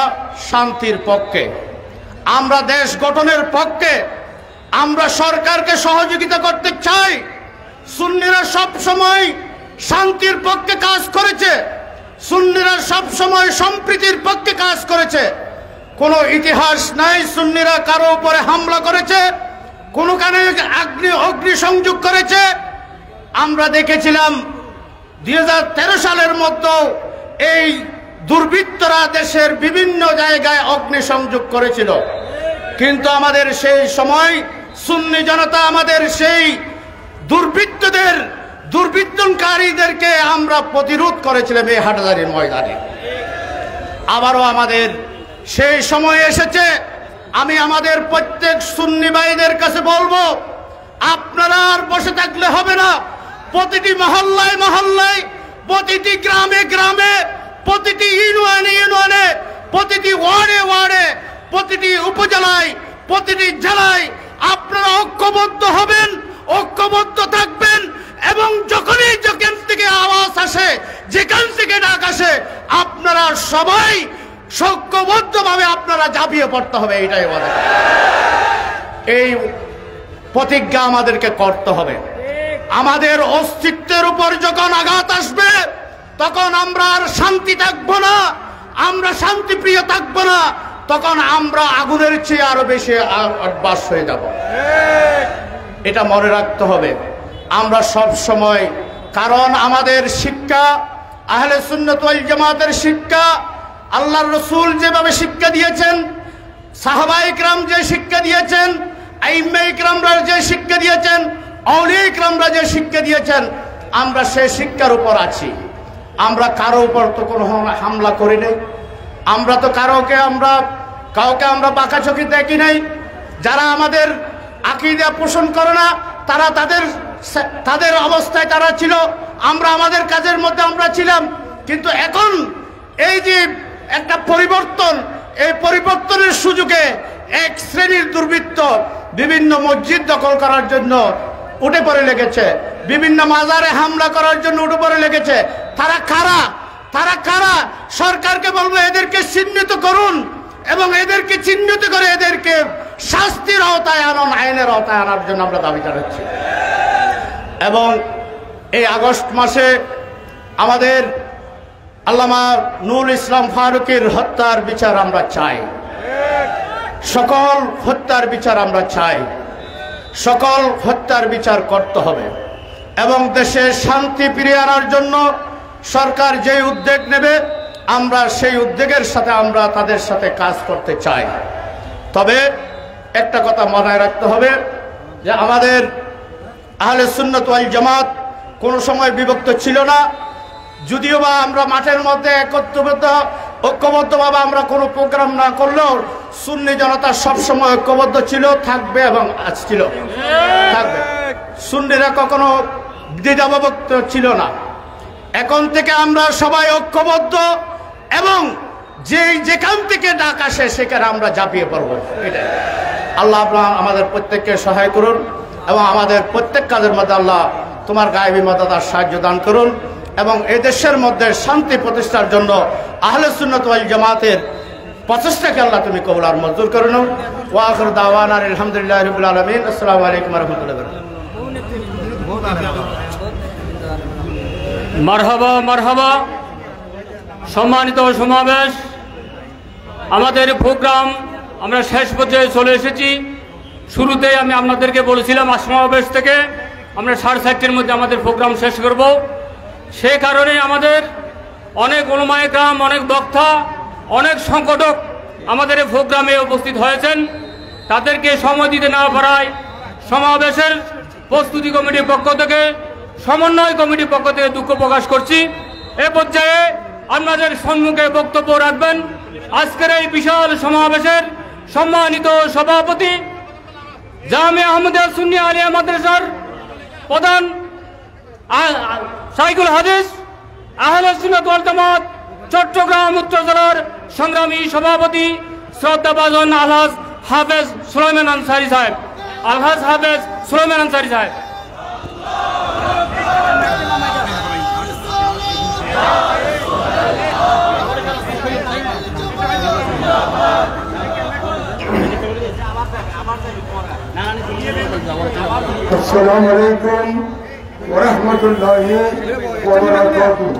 শান্তির পক্ষে, আমরা দেশ গঠনের পক্ষে, আমরা সরকারকে সহযোগিতা করতে চাই। সুন্নিরা সব সময় শান্তির পক্ষে কাজ করেছে, সুন্নিরা সব সময় সম্প্রীতির পক্ষে কাজ করেছে। কোনো ইতিহাস নাই সুন্নিরা কারো উপরে হামলা করেছে, কোনো কানে অগ্নিসংযোগ করেছে। আমরা দেখেছিলাম 2013 সালের মধ্যে এই দুর্বৃত্তরা দেশের বিভিন্ন জায়গায় অগ্নিসংযোগ করেছিল, কিন্তু আমাদের সেই সময় সুন্নি জনতা আমাদের সেই দুর্বৃত্তকারীদেরকে আমরা প্রতিরোধ করেছিলাম এই হাটহাজারীর ময়দানে। আবারও আমাদের সেই সময় এসেছে। আমি আমাদের প্রত্যেক সুন্নি ভাইদের কাছে বলবো, আপনারা আর বসে থাকলে হবে না। প্রতিটি মহল্লায় মহল্লায়, প্রতিটি গ্রামে গ্রামে, প্রতিটি ইউনিয়নে, প্রতিটি ওয়ার্ডে ওয়ার্ডে, প্রতিটি উপজেলায়, প্রতিটি জেলায় আপনারা ঐক্যবদ্ধ হবেন, ঐক্যবদ্ধ থাকবেন এবং যখনই যেখান থেকে আওয়াজ আসে, যেখান থেকে ডাক আসে, আপনারা সবাই ঐক্যবদ্ধভাবে আপনারা ঝাঁপিয়ে পড়তে হবে। এটাই আমাদের, এই প্রতিজ্ঞা আমাদেরকে করতে হবে। আমাদের অস্তিত্বের উপর যখন আঘাত আসবে তখন আমরা আর শান্তি থাকবো না, আমরা শান্তিপ্রিয় থাকবো না, তখন আমরা আগুনের চেয়ে আরো বেশি অভ্যাস হয়ে যাব। এটা মনে রাখতে হবে আমরা সব সময়, কারণ আমাদের শিক্ষা, আহলে সুন্নাত ওয়াল জামাতের শিক্ষা, আল্লাহর রাসূল যেভাবে শিক্ষা দিয়েছেন, সাহাবায়ে কিরাম যে শিক্ষা দিয়েছেন, আইম্মায়ে কিরামরা যে শিক্ষা দিয়েছেন, আউলিয়া কিরামরা যে শিক্ষা দিয়েছেন, আমরা সেই শিক্ষার উপর আছি। আমরা কারো উপর তো কোনো হামলা করি নাই, আমরা তো কাউকে আমরা বাঁকা চোখে দেখি নাই। যারা আমাদের আকীদা পোষণ করে না তারা তাদের অবস্থায় তারা ছিল, আমরা আমাদের কাজের মধ্যে আমরা ছিলাম। কিন্তু এখন এই যে একটা পরিবর্তন, এই পরিবর্তনের সুযোগে এক শ্রেণীর দুর্বৃত্ত বিভিন্ন মসজিদ দখল করার জন্য উঠে পড়ে লেগেছে, বিভিন্ন মাজারে হামলা করার জন্য উঠে পড়ে লেগেছে। তারা কারা? সরকারকে বলবো এদেরকে চিহ্নিত করুন এবং এদেরকে চিহ্নিত করে এদেরকে শাস্তির আওতায় আনুন, আইনের আওতায় আনার জন্য আমরা দাবি জানাচ্ছি। এবং এই আগস্ট মাসে আমাদের আল্লামা নুরুল ইসলাম ফারুকীর হত্যার বিচার আমরা চাই, সকল হত্যার বিচার আমরা চাই, সকল হত্যার বিচার করতে হবে। এবং দেশে শান্তি ফিরিয়ে আনার জন্য সরকার যে উদ্যোগ নেবে আমরা সেই উদ্যোগের সাথে আমরা তাদের সাথে কাজ করতে চাই। তবে একটা কথা মনে রাখতে হবে যে আমাদের আহলে সুন্নাত ওয়াল জামাত কোনো সময় বিভক্ত ছিল না। যদিও বা আমরা মাঠের মধ্যে ঐক্যবদ্ধভাবে আমরা কোনো প্রোগ্রাম না করলেও সুন্নি জনতা সবসময় ঐক্যবদ্ধ ছিল, থাকবে এবং আজ ছিল থাকবে। সুন্নিরা কখনো দ্বিধাবিভক্ত ছিল না। এখন থেকে আমরা সবাই ঐক্যবদ্ধ এবং যেখান থেকে ডাক আসে সেখানে আমরা ঝাঁপিয়ে পড়ব। এটাই আল্লাহ আমাদের প্রত্যেককে সহায় করুন এবং আমাদের প্রত্যেক কাজের মধ্যে আল্লাহ তোমার গায়েবী মদতার সাহায্য দান করুন এবং এই দেশের মধ্যে শান্তি প্রতিষ্ঠার জন্য আহলে সুন্নাত ওয়াল জামাতের প্রচেষ্টাকে আল্লাহ তুমি কবুল আর মঞ্জুর করে নাও। ওয়া আখিরু দাওয়ানা আলহামদুলিল্লাহি রাব্বিল আলামিন। আসসালামু আলাইকুম ওয়া রাহমাতুল্লাহি ওয়া বারাকাতুহু। মারহাবা মারহাবা। সম্মানিত সমাবেশ, আমাদের প্রোগ্রাম আমরা শেষ পর্যায়ে চলে এসেছি। শুরুতেই আমি আপনাদেরকে বলেছিলাম সমাবেশ থেকে আমরা 4:30টার মধ্যে আমাদের প্রোগ্রাম শেষ করব। সে কারণে আমাদের অনেক উলামায়ে কেরাম, অনেক বক্তা, অনেক সংগঠক আমাদের এই প্রোগ্রামে উপস্থিত হয়েছেন। তাদেরকে সময় দিতে না পারায় সমাবেশের প্রস্তুতি কমিটির পক্ষ থেকে, সমন্বয় কমিটির পক্ষ থেকে দুঃখ প্রকাশ করছি। এ পর্যায়ে আপনাদের সম্মুখে বক্তব্য রাখবেন আজকের এই বিশাল সমাবেশের সম্মানিত সভাপতি, জামিয়া আহমদিয়া সুন্নি আলিয়া মাদ্রাসার প্রধান শাইখুল হাদিস, আহলে সুন্নাত ওয়াল জামাত চট্টগ্রাম উত্তর জেলার সংগ্রামী সভাপতি শ্রদ্ধাভাজন আলহাজ হাফেজ সুলাইমান আনসারী সাহেব। আলহাজ হাফেজ সুলাইমান আনসারী সাহেব। السلام عليكم ورحمة الله وبركاته.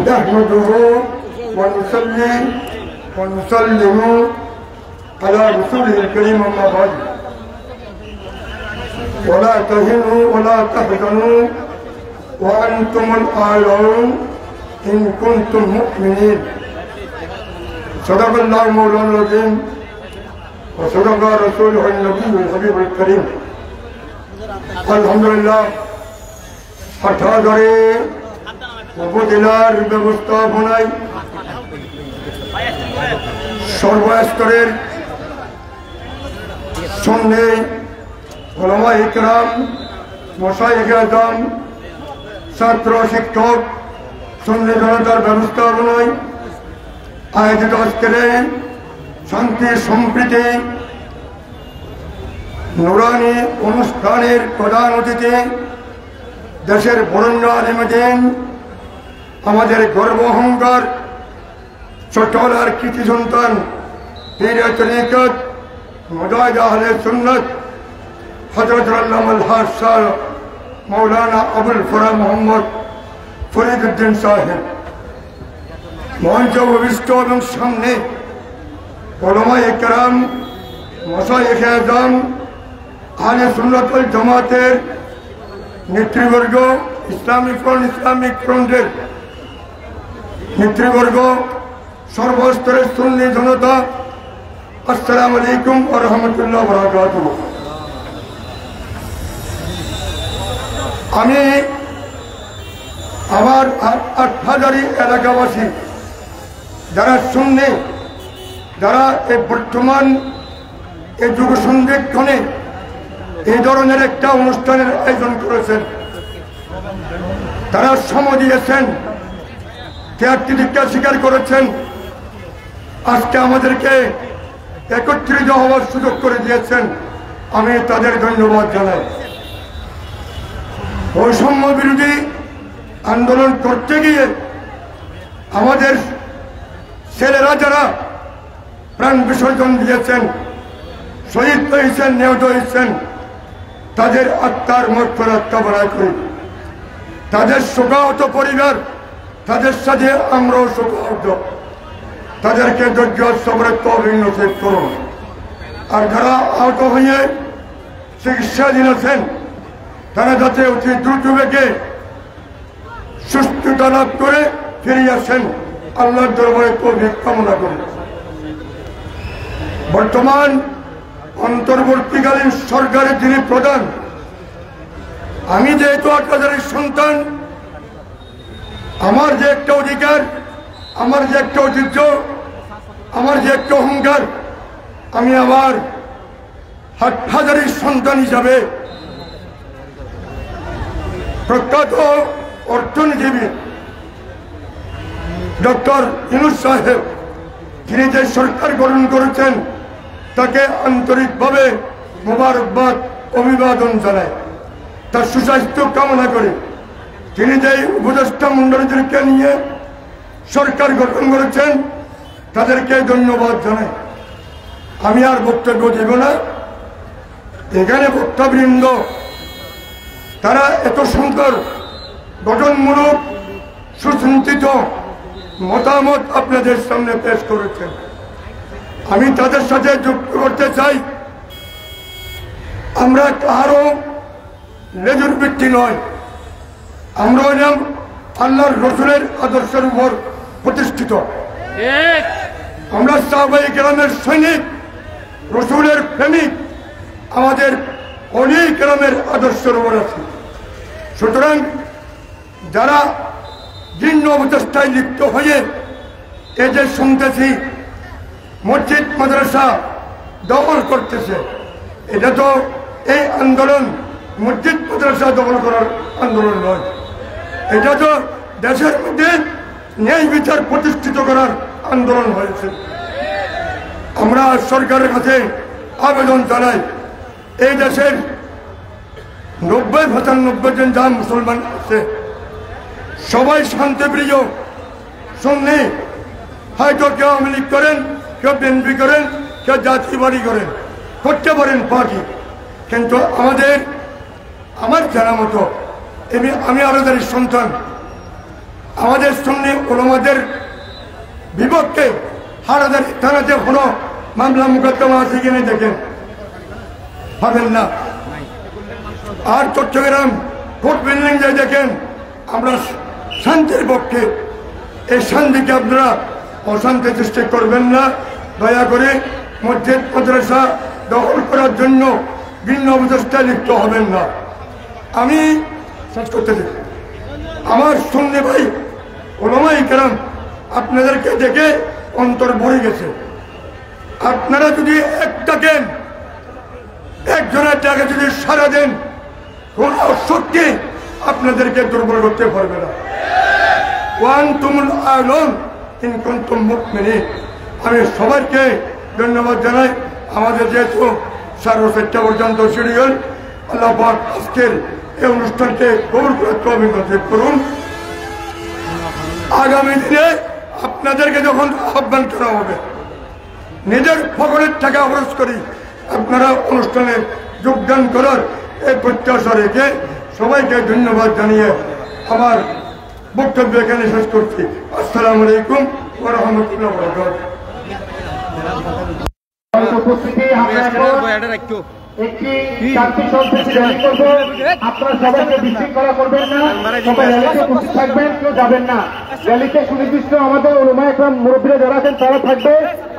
نحمده ونصلي ونسلم على رسوله الكريم أما بعد. ولا تهنوا ولا تحزنوا وأنتم الأعلون إن كنتم مؤمنين. صدق الله مولانا العظيم وصدق رسوله النبي الحبيب الكريم আলহামদুলিল্লাহ হাটহাজারী উপজেলার ব্যবস্থাপনায় সর্বস্তরের সুন্নি উলামা ইকরাম মাশায়েখে আযম ছাত্র শিক্ষক সুন্নি জনতার ব্যবস্থাপনায় আয়োজিত আজকের শান্তি সম্প্রীতি নুরানি অনুষ্ঠানের প্রধান অতিথি দেশের বরেণ্য আলেমে দ্বীন আমাদের গর্ব অহংকার ছোটলার কৃতি সন্তান পীরে তরিকত মুজাহিদ আহলে সুন্নাত হযরত আল্লামা আল-হাজ শাহ মাওলানা আবুল ফরা মোহাম্মদ ফরিদউদ্দিন সাহেব মঞ্চ উপবিষ্ট এবং সামনে উলামায়ে কেরাম মাশায়েখে আযম আহলে সুন্নাত ওয়াল জামাতের নেতৃবর্গ ইসলামিক ফ্রন্টের নেতৃবর্গ সর্বস্তরের সুন্নি জনতা আসসালামু আলাইকুম ওয়া রাহমাতুল্লাহি ওয়া বারাকাতুহু। আমি আমার হাটহাজারী এলাকাবাসী যারা সুন্নি যারা এই বর্তমান এই যুগ সন্ধিক্ষণে এই ধরনের একটা অনুষ্ঠানের আয়োজন করেছেন, তারা সময় দিয়েছেন, ত্যাগী দীক্ষা স্বীকার করেছেন, আজকে আমাদেরকে একত্রিত হওয়ার সুযোগ করে দিয়েছেন, আমি তাদের ধন্যবাদ জানাই। বৈষম্য বিরোধী আন্দোলন করতে গিয়ে আমাদের ছেলেরা যারা প্রাণ বিসর্জন দিয়েছেন, শহীদ হয়েছেন, নিহত হয়েছেন, তাদের আত্মার মাগফিরাত কামনা করি। তাদের শোকাহত পরিবার, তাদের সাথে আমরাও শোকাহত, তাদেরকে ধৈর্য সবরের তৌফিক নসিব করুন। আর যারা আহত হয়ে চিকিৎসাধীন আছেন তারা যাতে অতি দ্রুত বেগে সুস্থতা লাভ করে ফিরে আসেন, আল্লাহর দরবারে তৌফিক কামনা করি। বর্তমান অন্তর্বর্তীকালীন সরকারের যিনি প্রধান, আমি যেহেতু হাটহাজারীর সন্তান, আমার যে একটা অধিকার, আমার যে একটা ঐতিহ্য, আমার যে একটা অহংকার, আমি আমার হাটহাজারীর সন্তান হিসাবে প্রখ্যাত অর্থনীতিবিদ ডক্টর ইউনূস সাহেব, তিনি যে সরকার গঠন করেছেন তাকে আন্তরিকভাবে মোবারকবাদ অভিবাদন জানায়, তার সুস্বাস্থ্য কামনা করে। তিনি যে উপদেষ্টা মণ্ডলীদেরকে নিয়ে সরকার গঠন করেছেন তাদেরকে ধন্যবাদ জানাই। আমি আর বক্তব্য দেব না। এখানে বক্তাবৃন্দ তারা এত সুন্দর গঠনমূলক সুচিন্তিত মতামত আপনাদের সামনে পেশ করেছেন, আমি তাদের সাথে যুক্ত করতে চাই। আমরা কারো লেজুর ভিত্তি নয়, আমরা হলাম আল্লাহর রসুলের আদর্শের উপর প্রতিষ্ঠিত। আমরা সাহাবায়ে কেরামের সৈনিক, রসুলের প্রেমিক, আমাদের ওলিয়ে কেরামের আদর্শের উপর আছে। সুতরাং যারা জীর্ণ অবচেষ্টায় লিপ্ত হয়ে এই যে শুনতেছি মসজিদ মাদ্রাসা দখল করতেছে, এটা তো এই আন্দোলন মসজিদ মাদ্রাসা দখল করার আন্দোলন নয়, এটা তো দেশের মধ্যে ন্যায় বিচার প্রতিষ্ঠিত করার আন্দোলন হয়েছে। আমরা সরকারের কাছে আবেদন জানাই, এই দেশের ৯০-৯৫ জন যা মুসলমান আছে সবাই শান্তিপ্রিয় সুন্নি, হয়তো কেউ আওয়ামী লীগ করেন, কেউ বিএনপি করেন, কেউ জাতীয়বাদী করেন, করতে পারেন পার্টি, কিন্তু আমার জানা মতো আমি হাটহাজারীর সন্তান, আমাদের সুন্নি উলামাদের বিপক্ষে হাটহাজারী থানাতে কোনো মামলা মোকদ্দমা আছে কিনে দেখেন, পাবেন না। আর চট্টগ্রাম কোর্ট বিল্ডিং যাই দেখেন, আমরা শান্তির পক্ষে। এই শান্তিকে আপনারা অশান্তি সৃষ্টি করবেন না, দয়া করে মসজিদ মাদ্রাসা দখল করার জন্য ভিন্ন অবস্থায় লিপ্ত হবেন না। আমি শেষ করতে চাই, আমার সুন্নি ভাই ওলামায়ে কেরাম আপনাদেরকে দেখে অন্তর ভরে গেছে। আপনারা যদি ডাকেন, একজনের ডাকে যদি সাড়া দেন, কোন শক্তি আপনাদেরকে দুর্বল করতে পারবে না। ওয়ান্তুমুল আ'লাউন ইন কুনতুম মুমিনিন। আমি সবাইকে ধন্যবাদ জানাই। আমাদের যেহেতু 4:30 পর্যন্ত শিডিউল, আল্লাহ পাক আজকের এই অনুষ্ঠানকে কবুল করে তৌফিক নসিব করুন। আগামী দিনে আপনাদেরকে যখন আহ্বান করা হবে, নিজের পকেটের টাকা খরচ করি আপনারা অনুষ্ঠানে যোগদান করার এই প্রত্যাশা রেখে সবাইকে ধন্যবাদ জানিয়ে আমার বক্তব্য এখানে শেষ করছি। আসসালামু আলাইকুম ওয়া রাহমাতুল্লাহি ওয়া বারাকাতুহু। একটি শান্তি সন্ত্রাসী র্যালি করবো। আপনারা সবাইকে বিশৃঙ্খলা করবেন না, সবাই র্যালিতে উপস্থিত থাকবেন, কেউ যাবেন না। র্যালিতে সুনির্দিষ্ট আমাদের উলামা একরাম মুরব্বীরা যারা আছেন তারা থাকবে,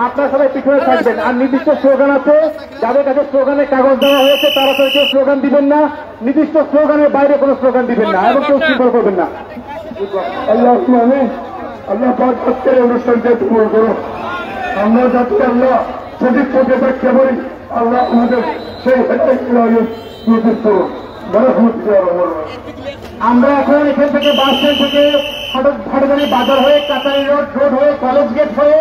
আপনারা সবাই পিছনে থাকবেন। আর নির্দিষ্ট স্লোগান আছে, যাদের কাছে স্লোগানের কাগজ দেওয়া হয়েছে তারা তো কেউ স্লোগান দিবেন না, নির্দিষ্ট স্লোগানের বাইরে কোনো স্লোগান দিবেন না এবং কেউ শৃঙ্খল করবেন না। আল্লাহ আল্লাহ পাক আজকের অনুষ্ঠানকে কবুল করুন। আমরা যাতে আল্লাহ সঠিক পথে ব্যাখ্যা করি, আল্লাহ আমাদের সেই আমরা এখন এখান থেকে বাস স্ট্যান্ড থেকে ফাটগাড়ি বাজার হয়ে কাতারি রোড হয়ে কলেজ গেট হয়ে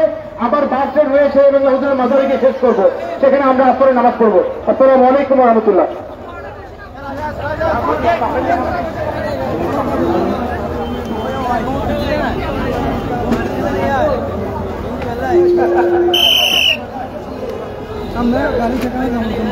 আবার বাস স্ট্যান্ড হয়ে সেই হুজুরের মাজারে গিয়ে শেষ করবো। সেখানে আমরা আসরে নামাজ পড়বো। আসসালামু আলাইকুম ওয়া রাহমাতুল্লাহ। আমরা গাড়ি সেখানে নামবো।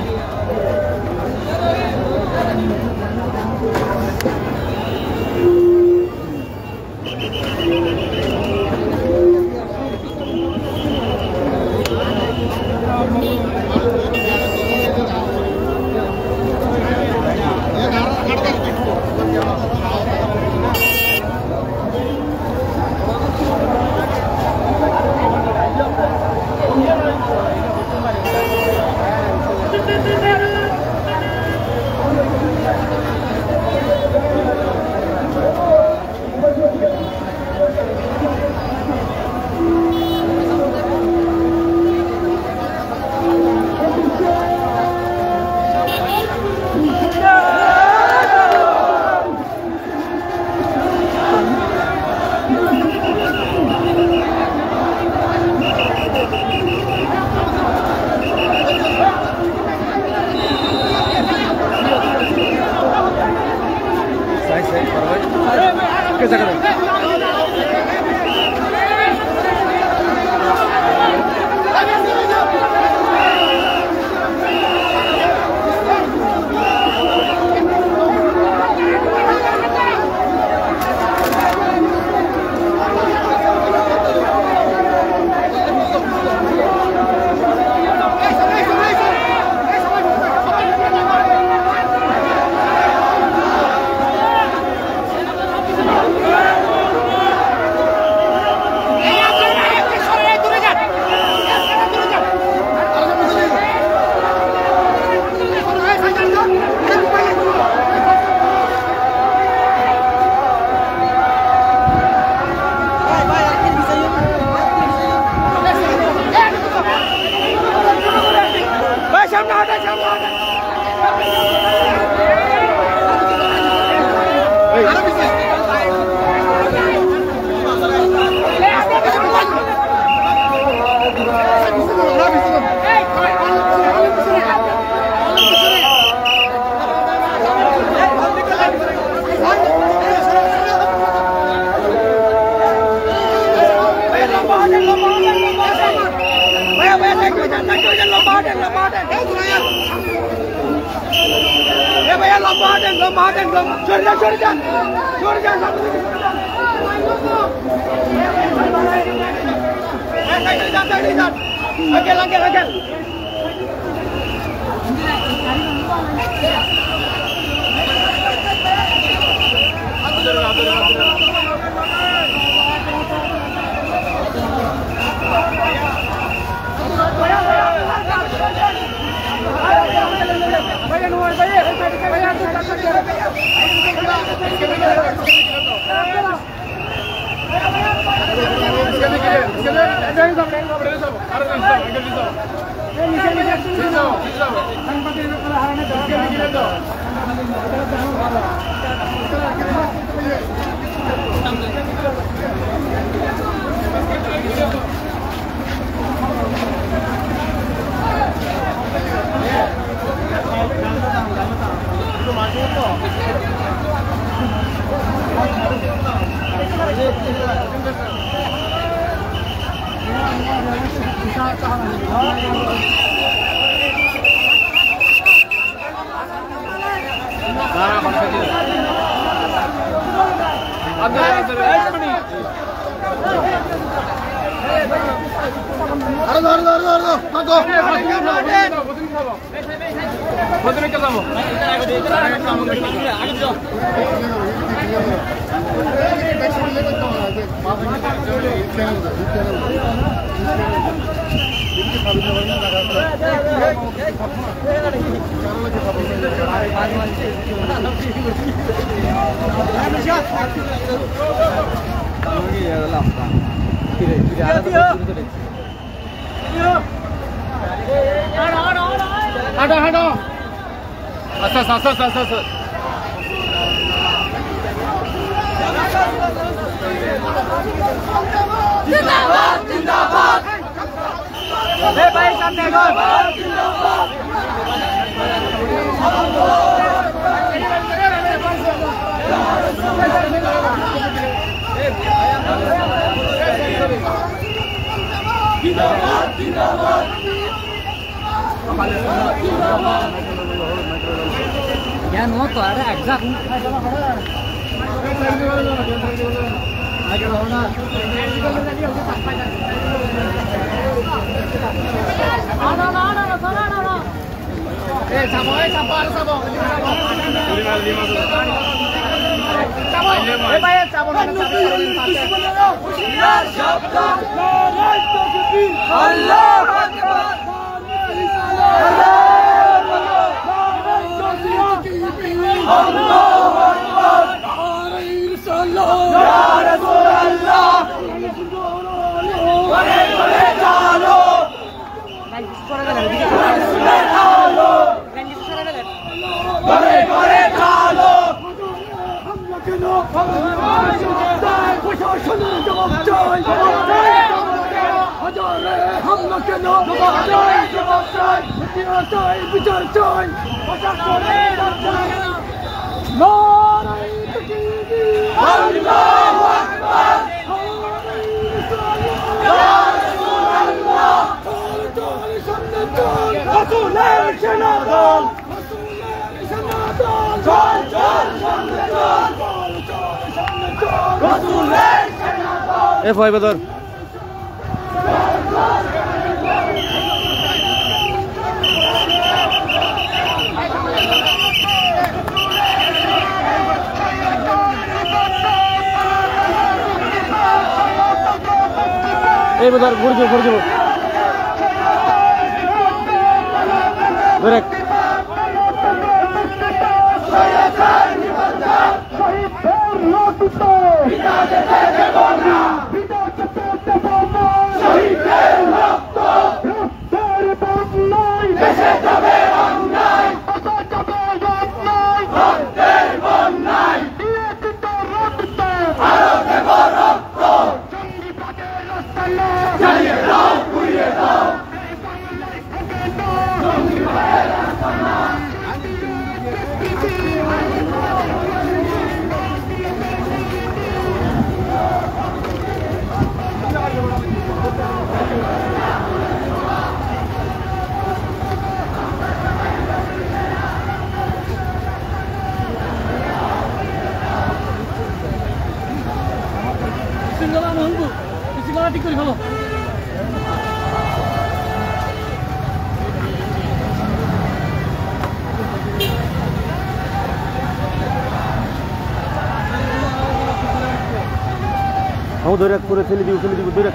ধরে করে ফেলে দিব ধরে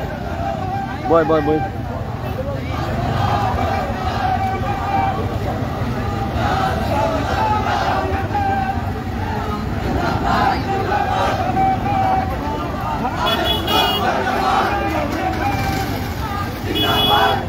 বয় বয় বয় জিন্দাবাদ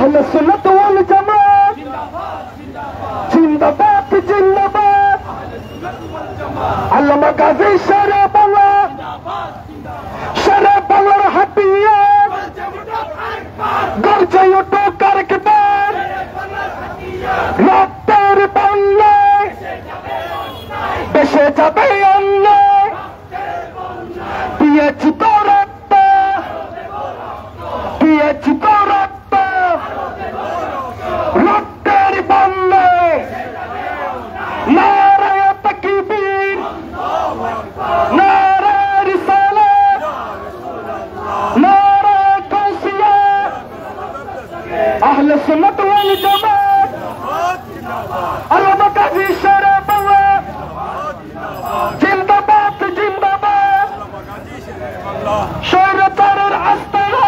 আহলে সুন্নাত ওয়াল জামাত জিন্দাবাদ জিন্দাবাদ আল্লামা গাজী সারা বাংলার হাতিয়ার গর্জে ওঠো কারকেবার রক্তের বন্যায় দেশে যাবে অন্যায় দিয়েছি তো রক্ত দিয়েছি তো রক্ত রক্তের বন্যায় নারায়ে তাকবীর নারায়ে রিসালাত নারায়ে গাউসিয়া আহলে সুন্নাত ওয়াল জামাত আল্লামা গাজী সারা বাংলা জিন্দাবাদ জিন্দাবাদ স্বৈরাচারের আস্তানা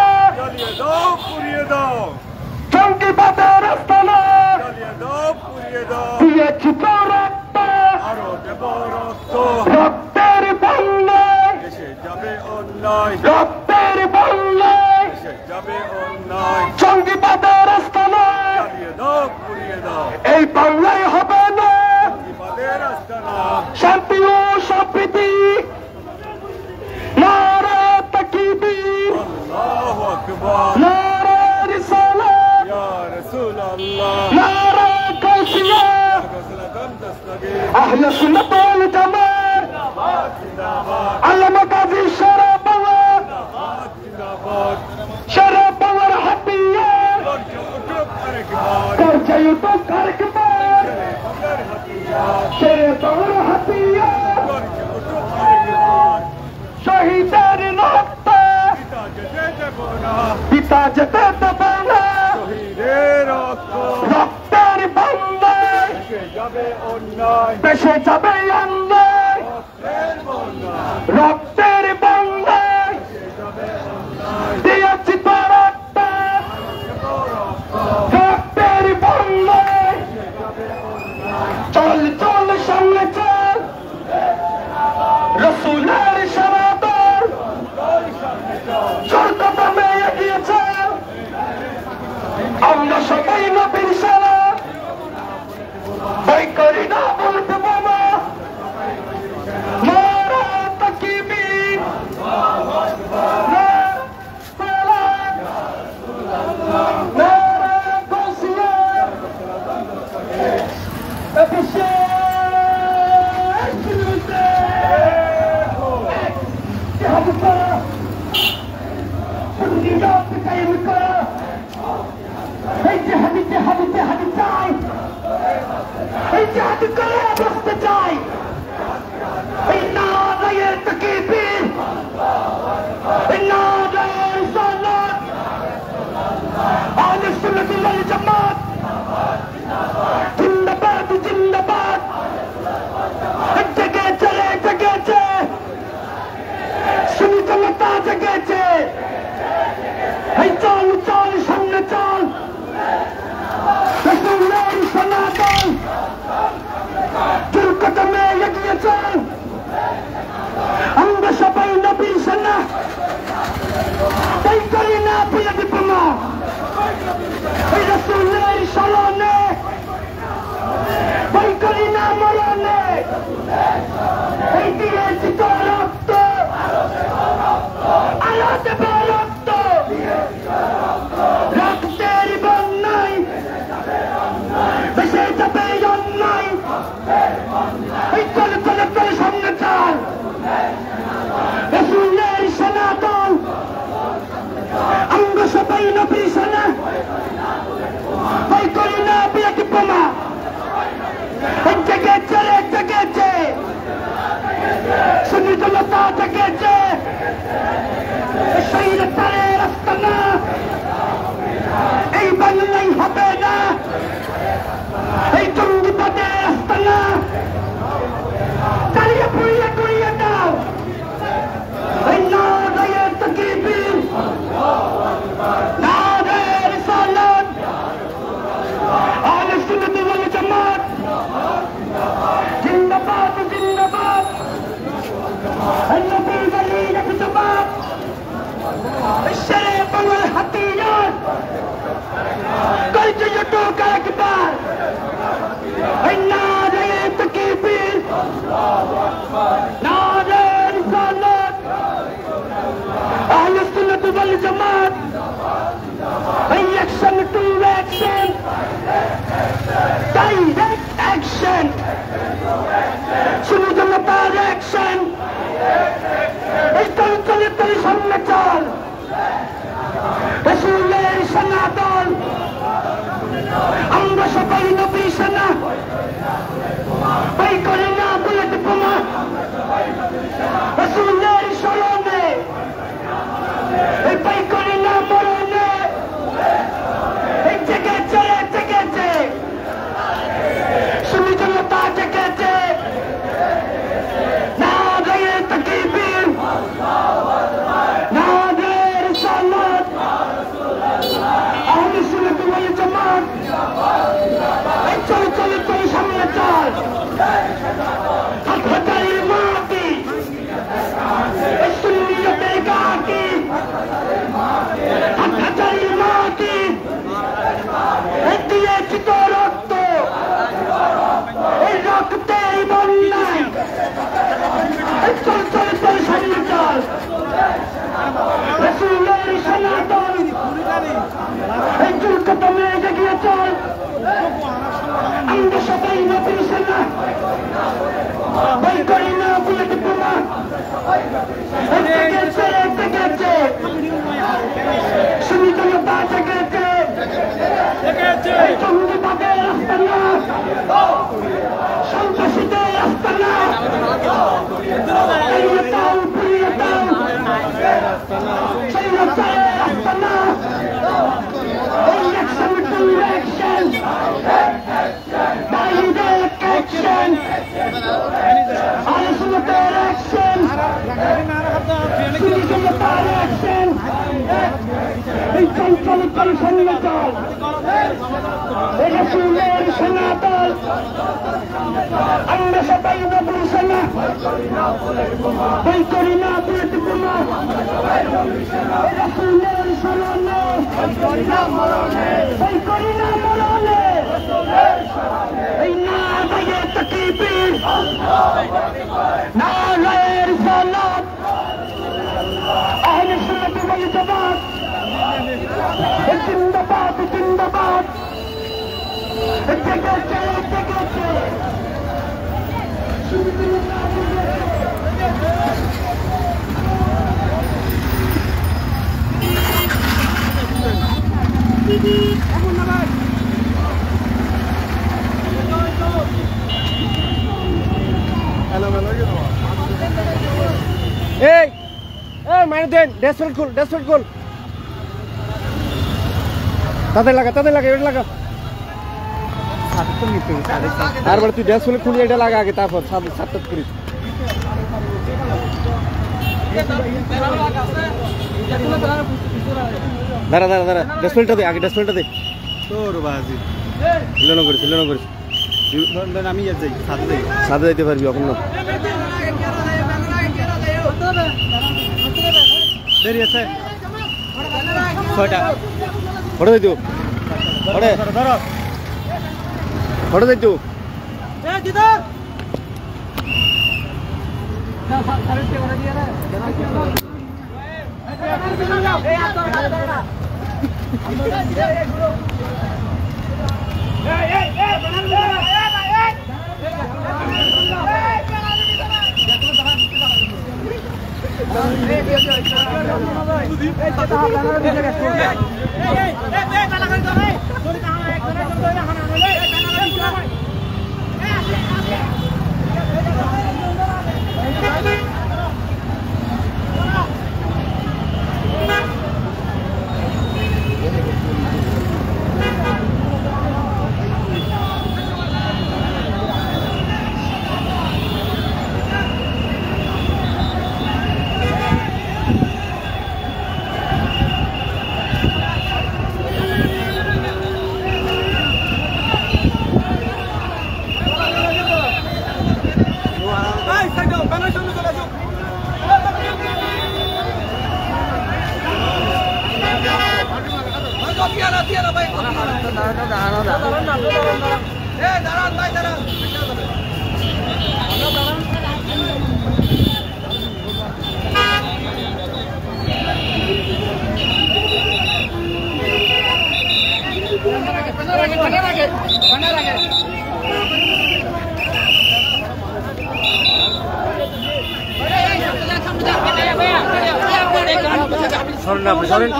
জঙ্গিবাদের আস্তানা দিয়েছি তো রক্ত রক্তের বন্যায় রক্তের বন্যায় জঙ্গিবাদের আস্তানা এই বাংলায় হবে না শান্তি ও সম্প্রীতি নারায়ে তাকবীর নারায়ে রিসালাত নারায়ে গাউসিয়া আহলে সুন্নাত ওয়াল জামাত আল্লামা গাজী সারা বাংলার হাতিয়ার গর্জে ওঠো কারকেবার বাংলার হাতিয়ার শহীদের রক্ত পিতা যেতে দেব না রক্তের বন্যায় দেশে যাবে অন্যায় রক্তের বন্যায় দিয়েছি তো রক্ত রক্তের বন্যায় চল চল সামনে চল রসুলের সারাদর জোর কদমে এগিয়ে চল আমরা সবাই নবীর সারা ভয় করি না বলতে বাবা নারায়ে তাকবীর নারায়ে সালাত নারায়ে গাউসিয়া জামাত জিন্দাবাদ জিন্দাবাদ জেগেছে রে জেগেছে শুনি জনতা জেগেছে এই চল চল সামনে চল রসুলের সনাতন জোর কদমে এগিয়ে চল আমরা সবাই নবীর সেনা তাই করি না প্রিয় ডিপ্লোমা এই রসুলের স্মরণে তাই করি না মরণে এই দিয়েছি তো রক্ত আলো দেব রক্ত রক্তের বন্যায় ভেসে যাবে অন্যায় এই চলে চলে চলে সামনে চল রসুলের সনাতন আমরা সবাই নবীর সেনা তাই করি না প্রিয় ডিপ্লোমা জেগেছে রে জেগেছে শুনি জনতা জেগেছে স্বৈরাচারের আস্তানা এই বাংলায় হবে না এই জঙ্গিবাদের আস্তানা দাঁড়িয়ে পুড়িয়ে গুড়িয়ে দাও এই নারায়ে তাকবীর নারায়ে রিসালাত আহলে সুন্নাত ওয়াল জামাত জিন্দাবাদ জিন্দাবাদ النبي الولي في الجماعة مرجعتك أكبر النار تكبير نار رسالة أهل السنة والجماعة Action to action Direct action শুধু জনতার action এই চলতে সামনে চল রাসূলের সনাতন আমরা সবাই নবী সেনা ভাই করে না বুলেট বোমা রাসূলের স্মরণে এই ভাই করে না মরণে এই জেগেছে শুধু জনতা জেগেছে না রে তাকবীর না রে রিসালাত আহলে সুন্নাত ওয়াল জামাত এই চল সামনে চল হাততালি মাটি এই সুন্নিয়তের গাটি হাততালি মাটি এই দিয়েছি তো রক্ত এই রক্তেই বন্যায় এই চল সামনে চল রাসূলের সনাতন এই দুর্গতমে এগিয়ে চল আমরা সবাই নবী সেনা ভয় করি না বুলেট বোমা জেগেছে শুনি জনতা জেগেছে জঙ্গিবাদের আস্তানা সন্ত্রাসীদের আস্তানা স্বৈরাচারের আস্তানা Action to action Direct action আহলে সুন্নাতের action শুধু জনতার action এই চল সামনে চল এই রাসূলের সনাতন আমরা সবাই নবী সেনা ভয় করি না বুলেট বোমা এই রাসূলের স্মরণে ভয় করি না মরণে এই নারায়ে তাকবীর নারায়ে রিসালাত আহলে সুন্নাত ওয়াল জামাত জিন্দাবাদ জেগেছে এই মাইনে দেন ড্যাশবোর্ড খুল তাদের লাগা এটা লাগা আর বলে তুই ড্যাশবোর্ড খুলি এটা লাগা আগে তারপর সাত করিস দাঁড়া ড্যাশবোর্ডটা দে আগে ড্যাশবোর্ডটা দে তোর বাজি লিলন করিস আমি যাই সাথে যাইতে পারবি এখন না দেরি আছে ছয়টা ফটো দিই তো ফটো দিই তো সরেন আপনি সরেন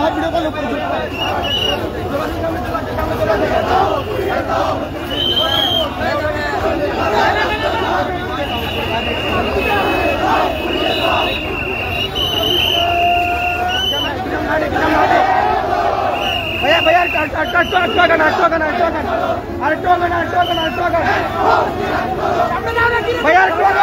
भैया भैया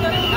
गाड़ी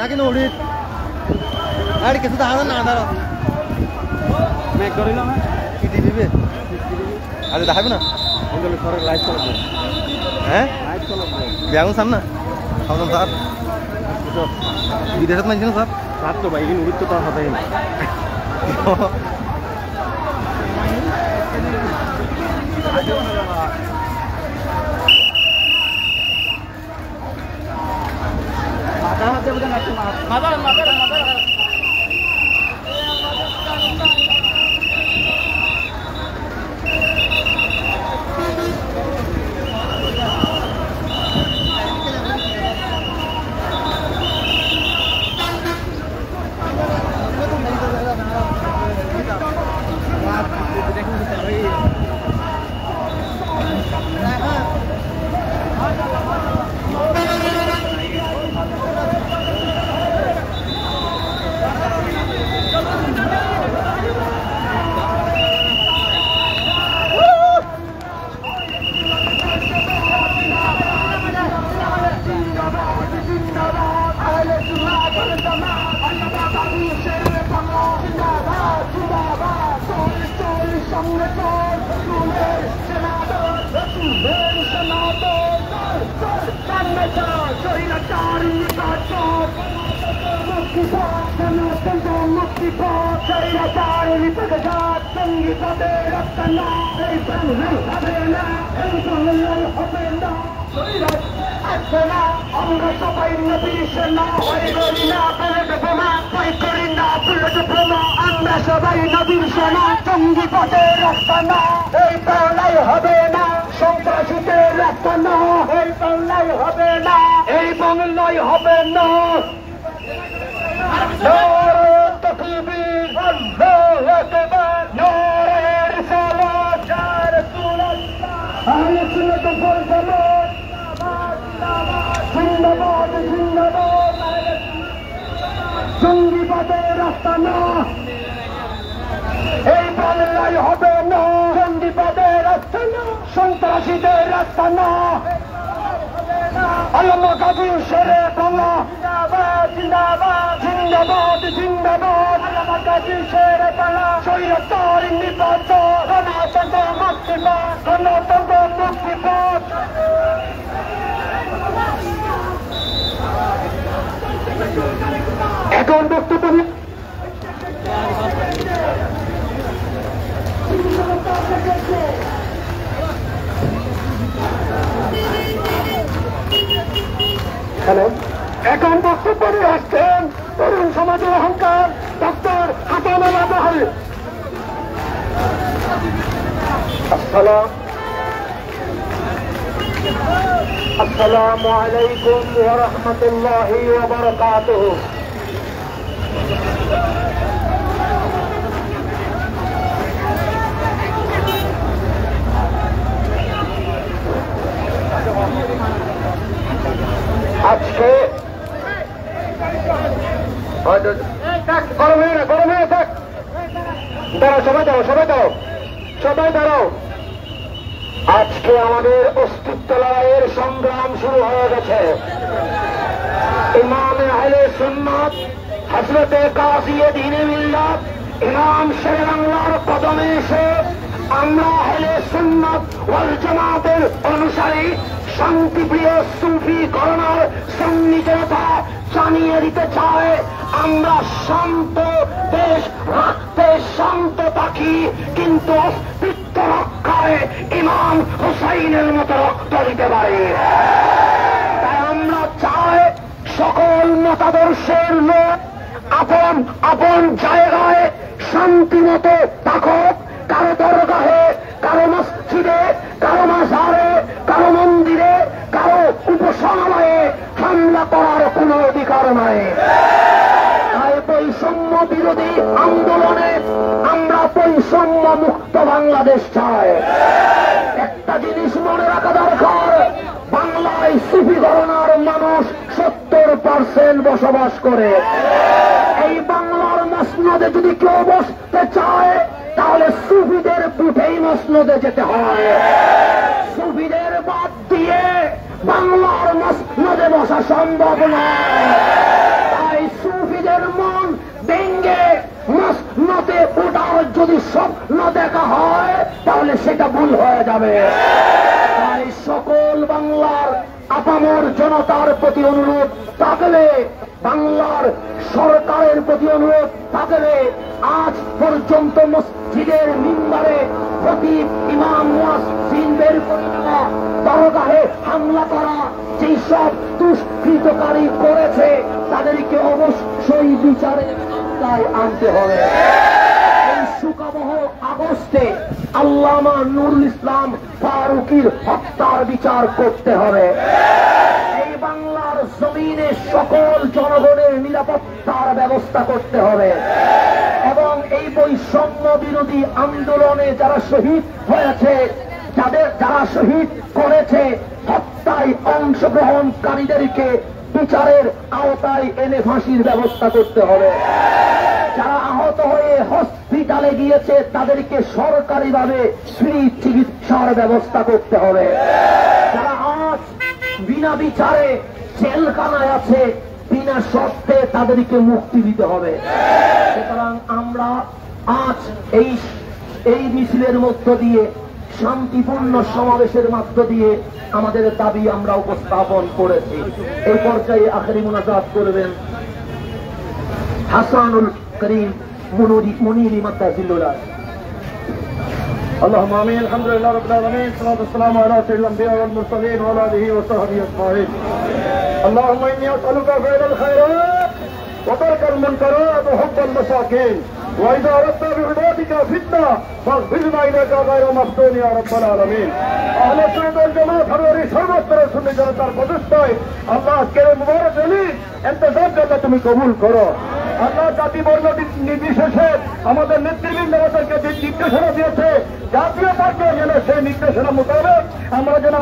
থাকি না উড়ি আর কিছু দেখা না দাঁড়া মেঘ করিল না কি দিবে আরে দেখাবে না বন্ধু সরের লাইট চালাবো হ্যাঁ লাইট চালাবো বেগুন সাম না সাবধান স্যার বিদেশত মানছি না স্যার স্যার তো ভাই উড়ি তো তার হতাই না আমরা সবাই নবীর সেনা হয়ে করি না পেলে বোমা ভয় করি না পেলে বোমা আমরা সবাই নবীর সেনা জঙ্গি পথের রাস্তা না এই পাল্লাই হবে না সন্ত্রাসীদের রাস্তা না এই পাল্লাই হবে না এই বাংলায় হবে না তকবীর আল্লাহু আকবার নারে রিসালাত ইয়া রাসূলুল্লাহ আহলে সুন্নাত ওয়াল জামাত জিন্দাবাদ জিন্দাবাদ জঙ্গিবাদের রাস্তা না এই বাংলায় হবে না জঙ্গিবাদের রাস্তা না সন্ত্রাসীদের রাস্তা না আল্লামা গাজী শেরে বাংলা জিন্দাবাদ জিন্দাবাদ জিন্দাবাদ আল্লামা গাজী শেরে বাংলা স্বৈরাচার নির্বাচন গণতন্ত্র মুক্তিপথ গণতন্ত্র মুক্তিপথ এখন বক্তব্য হ্যালো এখন বক্তব্য নিয়ে আসছেন তরুণ সমাজের অহংকার ডক্টর হাসানুল্লাহ বাহারি আসসালামু আলাইকুম ওয়া রাহমাতুল্লাহি ওয়া বারাকাতুহু আজকে গরম হয়ে থাক দাঁড়াও সবাই দাঁড়াও আজকে আমাদের অস্তিত্ব লড়াইয়ের সংগ্রাম শুরু হয়ে গেছে ইমাম আহলে সুন্নাত হযরতে কাজী দ্বীনে মিল্লাত ইমাম শেরে বাংলার কদমে এসে আমরা আহলে সুন্নাত ওয়াল জামাতের অনুসারী শান্তিপ্রিয় সুফি করোনার সন্নিহিততা জানিয়ে দিতে চায় আমরা শান্ত দেশ রাখতে শান্ত থাকি কিন্তু অস্তিত্ব রক্ষায় ইমাম হুসাইনের মতো রক্ত দিতে পারি তাই আমরা চাই সকল মতাদর্শের লোক আপন আপন জায়গায় শান্তি মতো থাকুক কারো দরগাহে কারো মসজিদে কারো মাজারে কারো মন্দিরে কারো উপাসনালয়ে হামলা করার কোন অধিকার নাই তাই বৈষম্য বিরোধী আন্দোলনে আমরা বৈষম্য মুক্ত বাংলাদেশ চাই একটা জিনিস মনে রাখা দরকার বাংলায় সুফি ঘরানার মানুষ 70% বসবাস করে এই বাংলার মসনদে যদি কেউ বসতে চায় তাহলে সুফিদের বুটেই মসনদে যেতে হয় সুফিদের বাদ দিয়ে বাংলার মসনদে বসা সম্ভব নয় তাই অতএব ওটার যদি স্বপ্ন দেখা হয় তাহলে সেটা ভুল হয়ে যাবে। তাই সকল বাংলার আপামর জনতার প্রতি অনুরোধ থাকলে, বাংলার সরকারের প্রতি অনুরোধ থাকলে, আজ পর্যন্ত মসজিদের মিম্বারে খতিব, ইমাম, মুয়াজ্জিন বের করে দেওয়া, দরগাহে হামলা করা যেই সব দুষ্কৃতকারী করেছে তাদেরকে অবশ্যই বিচারের আওতায় আনতে হবে। এই সুকাবহ আগস্টে আল্লামা নুরুল ইসলাম ফারুকীর হত্যার বিচার করতে হবে। এই বাংলার জমিনে সকল জনগণের নিরাপত্তার ব্যবস্থা করতে হবে এবং এই বৈষম্য বিরোধী আন্দোলনে যারা শহীদ হয়েছে, যারা শহীদ করেছে, হত্যায় অংশগ্রহণকারীদেরকে বিচারের আওতায় এনে ফাঁসির ব্যবস্থা করতে হবে। যারা আহত হয়ে হসপিটালে গিয়েছে তাদেরকে সরকারিভাবে ফ্রি চিকিৎসার ব্যবস্থা করতে হবে। যারা আজ বিনা বিচারে জেলখানায় আছে, বিনা শর্তে তাদেরকে মুক্তি দিতে হবে। সুতরাং আমরা আজ এই মিছিলের মধ্য দিয়ে, শান্তিপূর্ণ সমাবেশের মধ্য দিয়ে আমাদের দাবি আমরা উপস্থাপন করেছি। এই পর্যায়ে আখেরি মুনাজাত করবেন হাসানুল করিম মুনিরি মাদ্দাজিল্লাহ। اللهم امين. الحمد لله رب العالمين، والصلاه والسلام على سيد الانبياء والمرسلين وعلى اله وصحبه اجمعين. اللهم اني اسالك فعل الخيرات وترك المنكرات وحب المساكين، واذا اردت بعبادك فتنه فاغفرنا اليك غير مفتون يا رب العالمين. اهل السنه والجماعه হারোয়ারি সর্বস্তরে সুন্নি জনতার প্রচেষ্টায় আল্লাহ আজকের মুবারক ঈদ ইন্তজাম আল্লাহ তুমি কবুল করো। আল্লাহ জাতি বর্ণ নির্বিশেষে আমাদের নেতৃবৃন্দ আমাদেরকে যে নির্দেশনা দিয়েছে, জাতীয় পর্যায়ে যেন সেই নির্দেশনা মোতাবেক আমরা যেন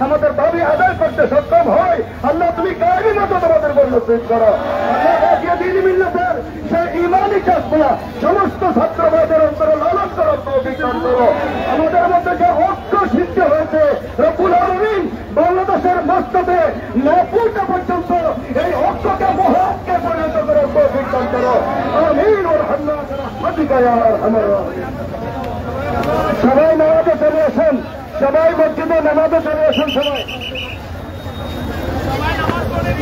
আমাদের দাবি আদায় করতে সক্ষম হয়। আল্লাহ তুমি কায়েমি মতো তোমাদের বর্ণ শহীদ করো। আল্লাহ জাতীয় দ্বীন মিল্লাতের সেই ইমানি চেষ্টা সমস্ত ছাত্রবাদের অন্তরে লালন করার তৌফিক দান করো। আমাদের মধ্যে যে ঐক্য সৃষ্টি হয়েছে রব্বুল আলামিন বাংলাদেশের মস্তকে নপুটা পর্যন্ত এই ঐক্যকে মহাকে পরিণত করার তৌফিক দান করো। আমিন ওয়া রাহমাতুকা ইয়া আরহামার রাহিমিন। সবাই নামাজে চলে আসেন, সবাই মসজিদে নামাজে চলে আসেন, সবাই নামাজ পড়ে